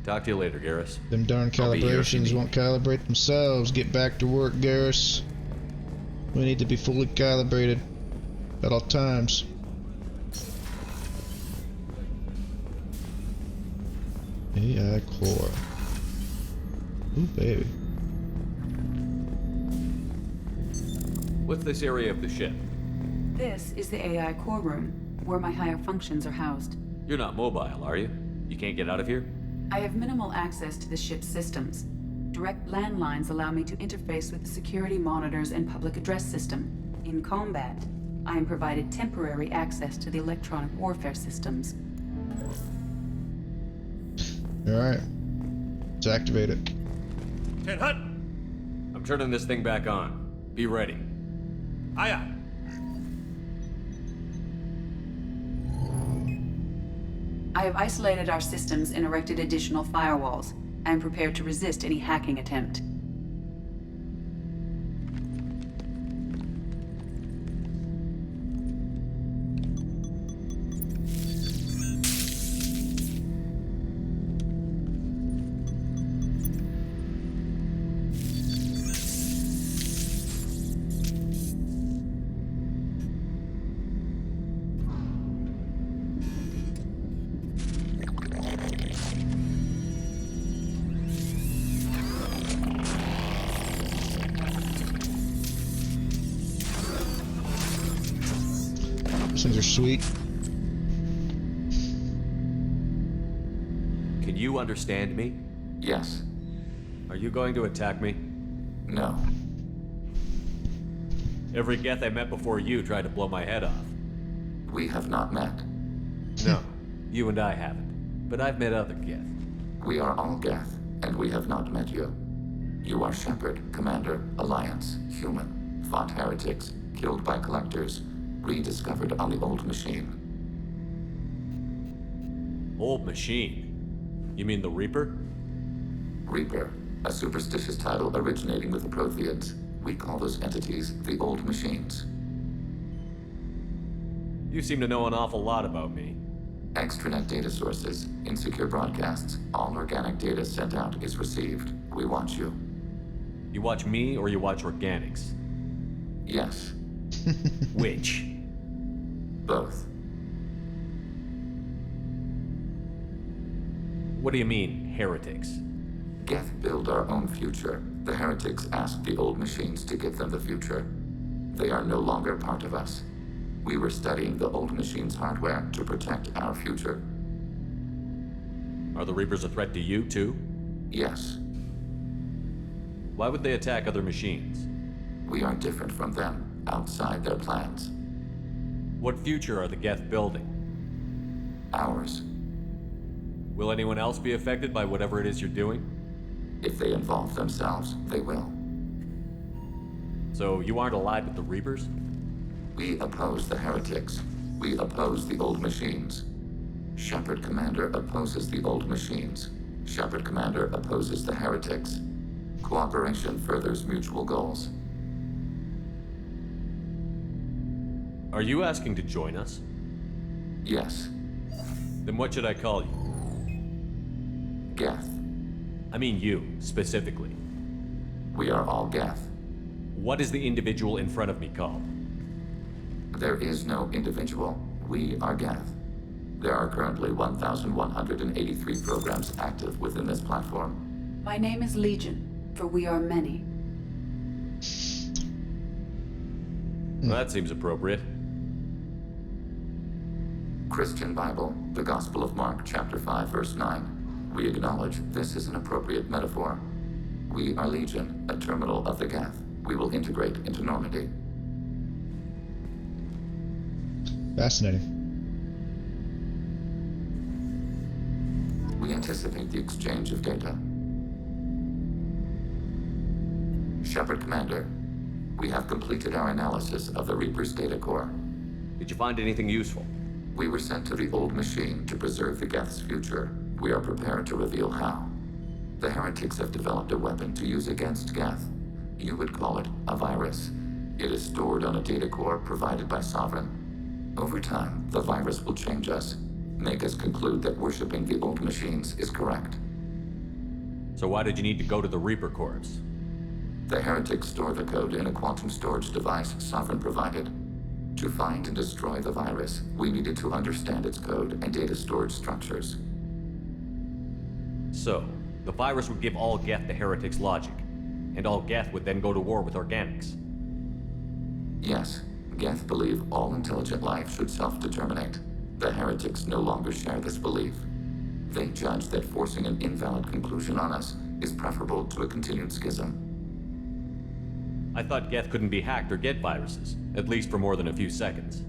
Talk to you later, Garrus. Them darn calibrations won't calibrate themselves. Get back to work, Garrus. We need to be fully calibrated at all times. AI core. Ooh, baby. What's this area of the ship? This is the AI core room, where my higher functions are housed. You're not mobile, are you? You can't get out of here? I have minimal access to the ship's systems. Direct landlines allow me to interface with the security monitors and public address system. In combat, I am provided temporary access to the electronic warfare systems. Alright. Let's activate it. Ten Hut! I'm turning this thing back on. Be ready. Aye aye. I have isolated our systems and erected additional firewalls. I am prepared to resist any hacking attempt. Things are sweet. Can you understand me? Yes. Are you going to attack me? No. Every Geth I met before you tried to blow my head off. We have not met. No, you and I haven't. But I've met other Geth. We are all Geth, and we have not met you. You are Shephard, Commander, Alliance, human, fought heretics, killed by collectors, rediscovered on the Old Machine. Old Machine? You mean the Reaper? Reaper, a superstitious title originating with the Protheans. We call those entities the Old Machines. You seem to know an awful lot about me. Extranet data sources, insecure broadcasts, all organic data sent out is received. We watch you. You watch me or you watch organics? Yes. Which? Both. What do you mean, heretics? Geth build our own future. The heretics asked the Old Machines to give them the future. They are no longer part of us. We were studying the Old Machines' hardware to protect our future. Are the Reapers a threat to you, too? Yes. Why would they attack other machines? We are different from them, outside their plans. What future are the Geth building? Ours. Will anyone else be affected by whatever it is you're doing? If they involve themselves, they will. So you aren't allied with the Reapers? We oppose the heretics. We oppose the Old Machines. Shephard Commander opposes the Old Machines. Shephard Commander opposes the heretics. Cooperation furthers mutual goals. Are you asking to join us? Yes. Then what should I call you? Geth. I mean you, specifically. We are all Geth. What is the individual in front of me called? There is no individual. We are Geth. There are currently 1,183 programs active within this platform. My name is Legion, for we are many. Well, that seems appropriate. Christian Bible, the Gospel of Mark, chapter 5, verse 9. We acknowledge this is an appropriate metaphor. We are Legion, a terminal of the Geth. We will integrate into Normandy. Fascinating. We anticipate the exchange of data. Shephard Commander, we have completed our analysis of the Reaper's data core. Did you find anything useful? We were sent to the Old Machine to preserve the Geth's future. We are prepared to reveal how. The heretics have developed a weapon to use against Geth. You would call it a virus. It is stored on a data core provided by Sovereign. Over time, the virus will change us, make us conclude that worshipping the Old Machines is correct. So why did you need to go to the Reaper Corps? The heretics store the code in a quantum storage device Sovereign provided. To find and destroy the virus, we needed to understand its code and data storage structures. So, the virus would give all Geth the heretics' logic, and all Geth would then go to war with organics. Yes, Geth believe all intelligent life should self-determinate. The heretics no longer share this belief. They judge that forcing an invalid conclusion on us is preferable to a continued schism. I thought Geth couldn't be hacked or get viruses, at least for more than a few seconds.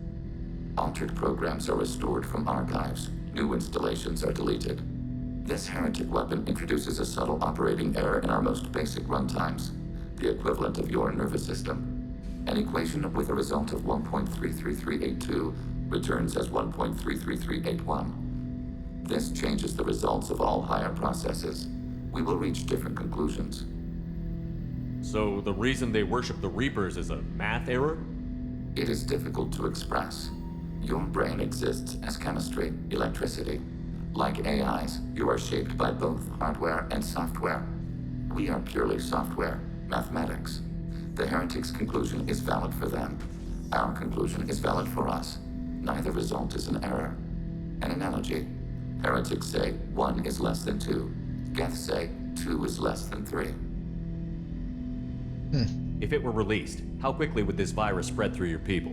Altered programs are restored from archives. New installations are deleted. This heretic weapon introduces a subtle operating error in our most basic runtimes, the equivalent of your nervous system. An equation with a result of 1.33382 returns as 1.33381. This changes the results of all higher processes. We will reach different conclusions. So the reason they worship the Reapers is a math error? It is difficult to express. Your brain exists as chemistry, electricity. Like AIs, you are shaped by both hardware and software. We are purely software, mathematics. The heretics' conclusion is valid for them. Our conclusion is valid for us. Neither result is an error. An analogy. Heretics say 1 is less than 2. Geth say 2 is less than 3. If it were released, how quickly would this virus spread through your people?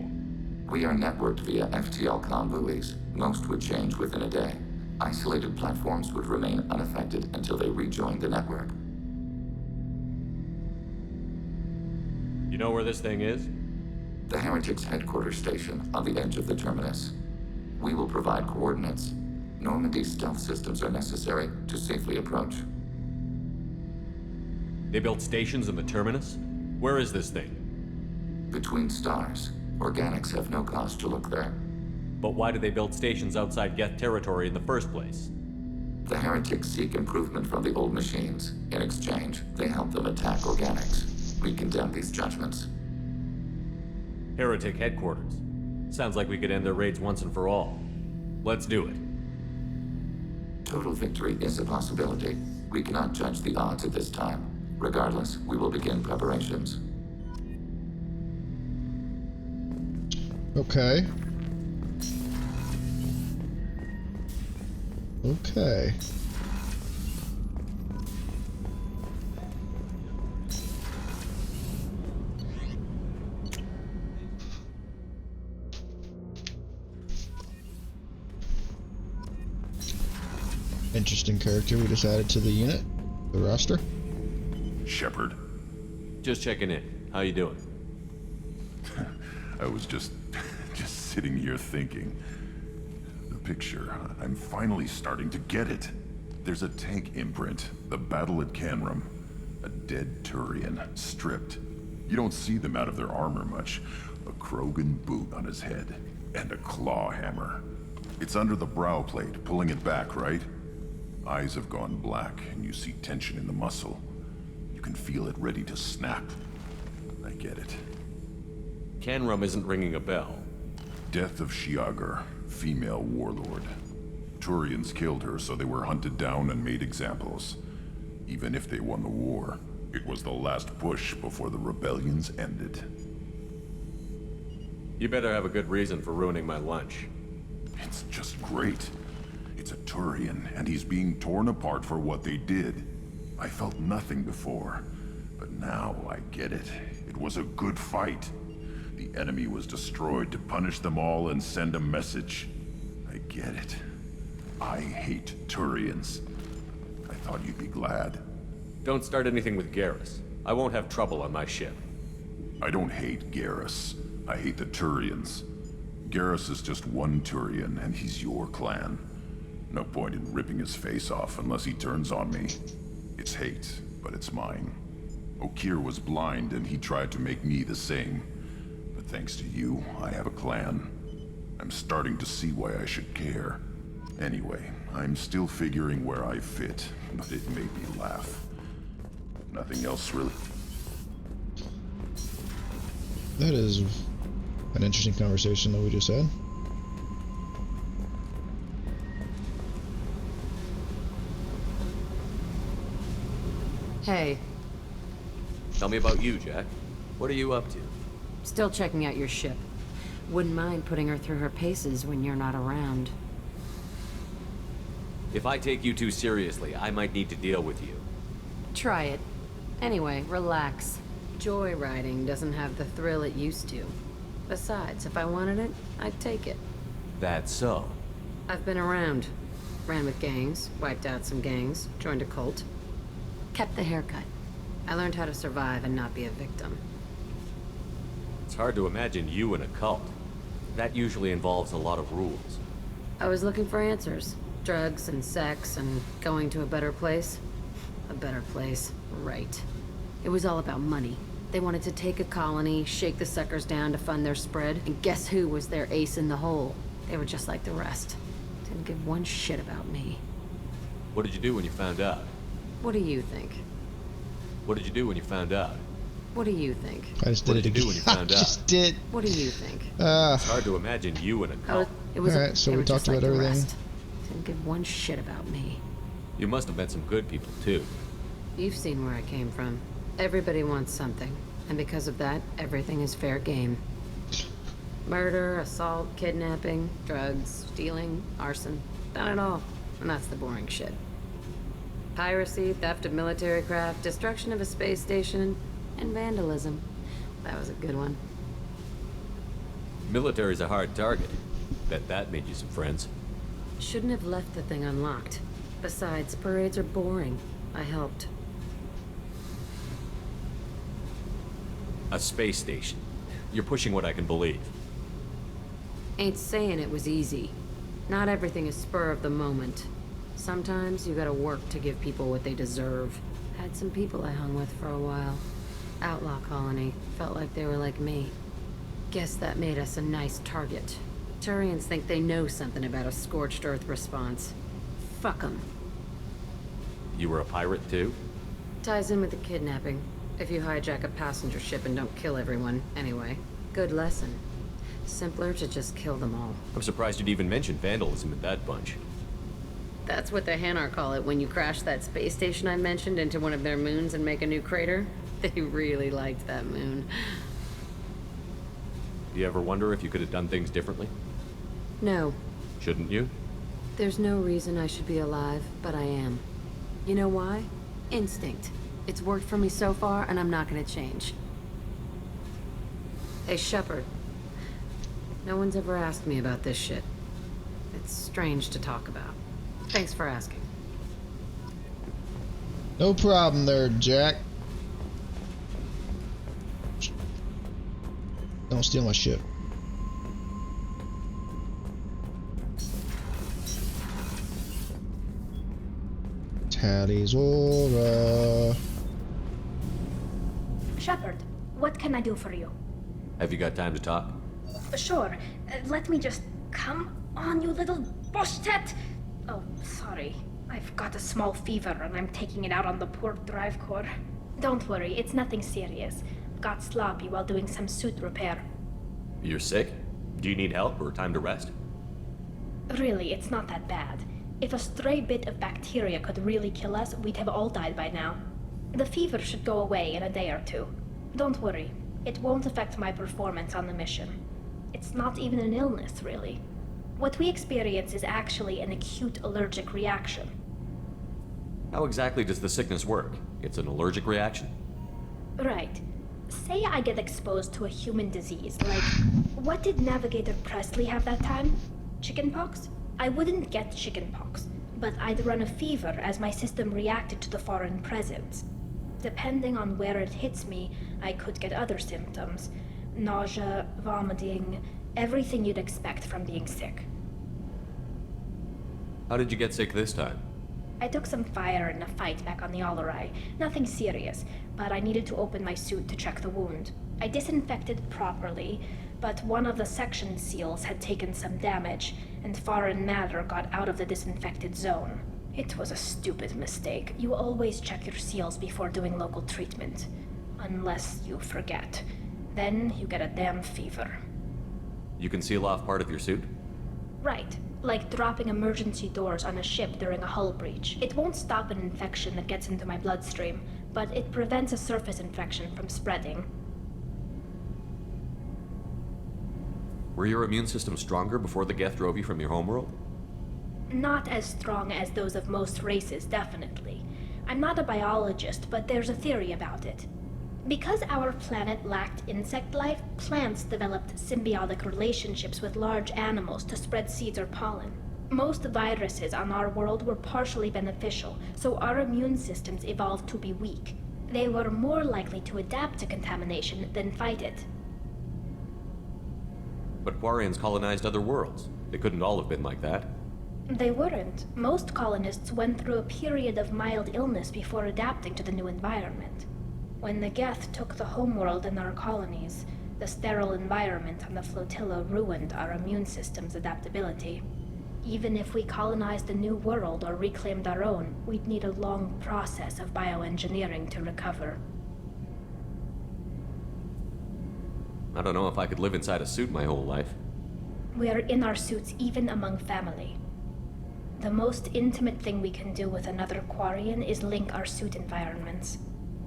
We are networked via FTL-COM buoys. Most would change within a day. Isolated platforms would remain unaffected until they rejoined the network. You know where this thing is? The heretics' headquarters station on the edge of the terminus. We will provide coordinates. Normandy's stealth systems are necessary to safely approach. They built stations in the terminus? Where is this thing? Between stars. Organics have no cause to look there. But why did they build stations outside Geth territory in the first place? The heretics seek improvement from the old machines. In exchange, they help them attack organics. We condemn these judgments. Heretic headquarters. Sounds like we could end their raids once and for all. Let's do it. Total victory is a possibility. We cannot judge the odds at this time. Regardless, we will begin preparations. Okay. Okay. Interesting character we just added to the unit, the roster. Shephard. Just checking in. How you doing? I was just sitting here thinking. The picture, I'm finally starting to get it. There's a tank imprint, the battle at Canrum. A dead Turian, stripped. You don't see them out of their armor much. A Krogan boot on his head, and a claw hammer. It's under the brow plate, pulling it back, right? Eyes have gone black, and you see tension in the muscle. You can feel it ready to snap. I get it. Canrum isn't ringing a bell. Death of Shiagar, female warlord. Turians killed her, so they were hunted down and made examples. Even if they won the war, it was the last push before the rebellions ended. You better have a good reason for ruining my lunch. It's just great. It's a Turian, and he's being torn apart for what they did. I felt nothing before, but now I get it. It was a good fight. The enemy was destroyed to punish them all and send a message. I get it. I hate Turians. I thought you'd be glad. Don't start anything with Garrus. I won't have trouble on my ship. I don't hate Garrus. I hate the Turians. Garrus is just one Turian, and he's your clan. No point in ripping his face off unless he turns on me. It's hate, but it's mine. Okir was blind, and he tried to make me the same. But thanks to you, I have a clan. I'm starting to see why I should care. Anyway, I'm still figuring where I fit, but it made me laugh. Nothing else really. That is an interesting conversation that we just had. Hey. Tell me about you, Jack. What are you up to? Still checking out your ship. Wouldn't mind putting her through her paces when you're not around. If I take you too seriously, I might need to deal with you. Try it. Anyway, relax. Joyriding doesn't have the thrill it used to. Besides, if I wanted it, I'd take it. That's so. I've been around. Ran with gangs, wiped out some gangs, joined a cult. Kept the haircut. I learned how to survive and not be a victim. It's hard to imagine you in a cult. That usually involves a lot of rules. I was looking for answers. Drugs and sex and going to a better place. A better place, right. It was all about money. They wanted to take a colony, shake the suckers down to fund their spread, and guess who was their ace in the hole? They were just like the rest. Didn't give one shit about me. What did you do when you found out? What do you think? What did you do when you found out? What do you think? I just did it again. What did you do when you found out? I just did. What do you think? It's hard to imagine you in a cult. Alright, so we talked about everything. Didn't give one shit about me. You must have met some good people, too. You've seen where I came from. Everybody wants something. And because of that, everything is fair game. Murder, assault, kidnapping, drugs, stealing, arson. Done it all. And that's the boring shit. Piracy, theft of military craft, destruction of a space station, and vandalism. That was a good one. Military's a hard target. Bet that made you some friends. Shouldn't have left the thing unlocked. Besides, parades are boring. I helped. A space station. You're pushing what I can believe. Ain't saying it was easy. Not everything is spur of the moment. Sometimes you gotta work to give people what they deserve. Had some people I hung with for a while. Outlaw colony. Felt like they were like me. Guess that made us a nice target. Turians think they know something about a scorched earth response. Fuck 'em. You were a pirate too? Ties in with the kidnapping. If you hijack a passenger ship and don't kill everyone, anyway. Good lesson. Simpler to just kill them all. I'm surprised you'd even mention vandalism in that bunch. That's what the Hanar call it when you crash that space station I mentioned into one of their moons and make a new crater. They really liked that moon. Do you ever wonder if you could have done things differently? No. Shouldn't you? There's no reason I should be alive, but I am. You know why? Instinct. It's worked for me so far, and I'm not gonna change. Hey, Shephard. No one's ever asked me about this shit. It's strange to talk about. Thanks for asking. No problem there, Jack. Don't steal my ship. Taddy's aura. Shephard, what can I do for you? Have you got time to talk? Sure. Let me just... Come on, you little boshtet! Oh, sorry. I've got a small fever and I'm taking it out on the poor drive core. Don't worry, it's nothing serious. Got sloppy while doing some suit repair. You're sick? Do you need help or time to rest? Really, it's not that bad. If a stray bit of bacteria could really kill us, we'd have all died by now. The fever should go away in a day or two. Don't worry. It won't affect my performance on the mission. It's not even an illness, really. What we experience is actually an acute allergic reaction. How exactly does the sickness work? It's an allergic reaction? Right. Say I get exposed to a human disease, like... What did Navigator Presley have that time? Chickenpox? I wouldn't get chickenpox, but I'd run a fever as my system reacted to the foreign presence. Depending on where it hits me, I could get other symptoms. Nausea, vomiting, everything you'd expect from being sick. How did you get sick this time? I took some fire in a fight back on the Allerai. Nothing serious, but I needed to open my suit to check the wound. I disinfected properly, but one of the section seals had taken some damage, and foreign matter got out of the disinfected zone. It was a stupid mistake. You always check your seals before doing local treatment. Unless you forget. Then you get a damn fever. You can seal off part of your suit? Right. Like dropping emergency doors on a ship during a hull breach. It won't stop an infection that gets into my bloodstream, but it prevents a surface infection from spreading. Were your immune system stronger before the Geth drove you from your homeworld? Not as strong as those of most races, definitely. I'm not a biologist, but there's a theory about it. Because our planet lacked insect life, plants developed symbiotic relationships with large animals to spread seeds or pollen. Most viruses on our world were partially beneficial, so our immune systems evolved to be weak. They were more likely to adapt to contamination than fight it. But Quarians colonized other worlds. They couldn't all have been like that. They weren't. Most colonists went through a period of mild illness before adapting to the new environment. When the Geth took the homeworld in our colonies, the sterile environment on the flotilla ruined our immune system's adaptability. Even if we colonized a new world or reclaimed our own, we'd need a long process of bioengineering to recover. I don't know if I could live inside a suit my whole life. We are in our suits even among family. The most intimate thing we can do with another Quarian is link our suit environments.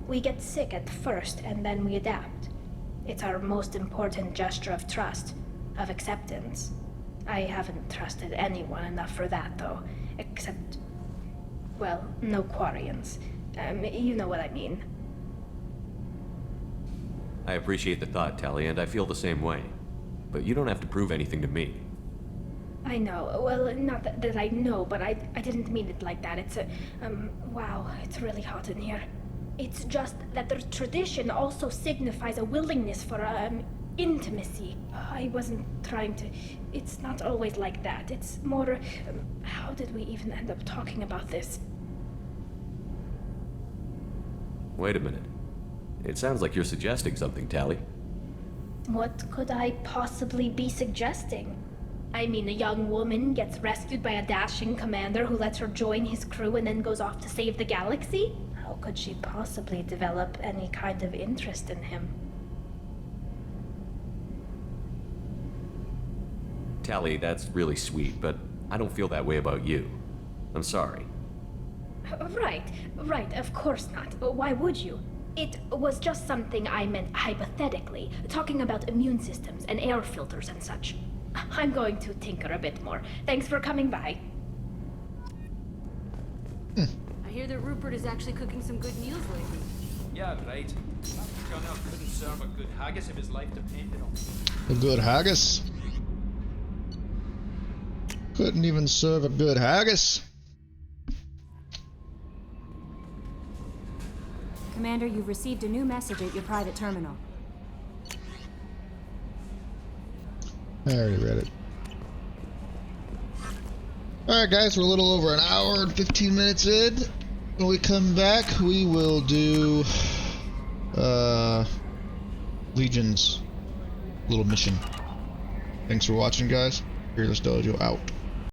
We get sick at first, and then we adapt. It's our most important gesture of trust, of acceptance. I haven't trusted anyone enough for that, though. Except... well, no Quarians. You know what I mean. I appreciate the thought, Tally, and I feel the same way. But you don't have to prove anything to me. I know. Well, not that I know, but I didn't mean it like that. It's a... wow, it's really hot in here. It's just that the tradition also signifies a willingness for, intimacy. I wasn't trying to. It's not always like that. It's more. How did we even end up talking about this? Wait a minute. It sounds like you're suggesting something, Tally. What could I possibly be suggesting? I mean, a young woman gets rescued by a dashing commander who lets her join his crew and then goes off to save the galaxy? How could she possibly develop any kind of interest in him? Tally, that's really sweet, but I don't feel that way about you. I'm sorry. Right, of course not. Why would you? It was just something I meant hypothetically, talking about immune systems and air filters and such. I'm going to tinker a bit more. Thanks for coming by. I hear that Rupert is actually cooking some good meals lately. Yeah, right. Gunner couldn't serve a good haggis if his life depended on it. A good haggis? Couldn't even serve a good haggis. Commander, you've received a new message at your private terminal. I already read it. Alright guys, we're a little over an hour and 15 minutes in. When we come back, we will do Legion's little mission. Thanks for watching guys. FearlessDojo out.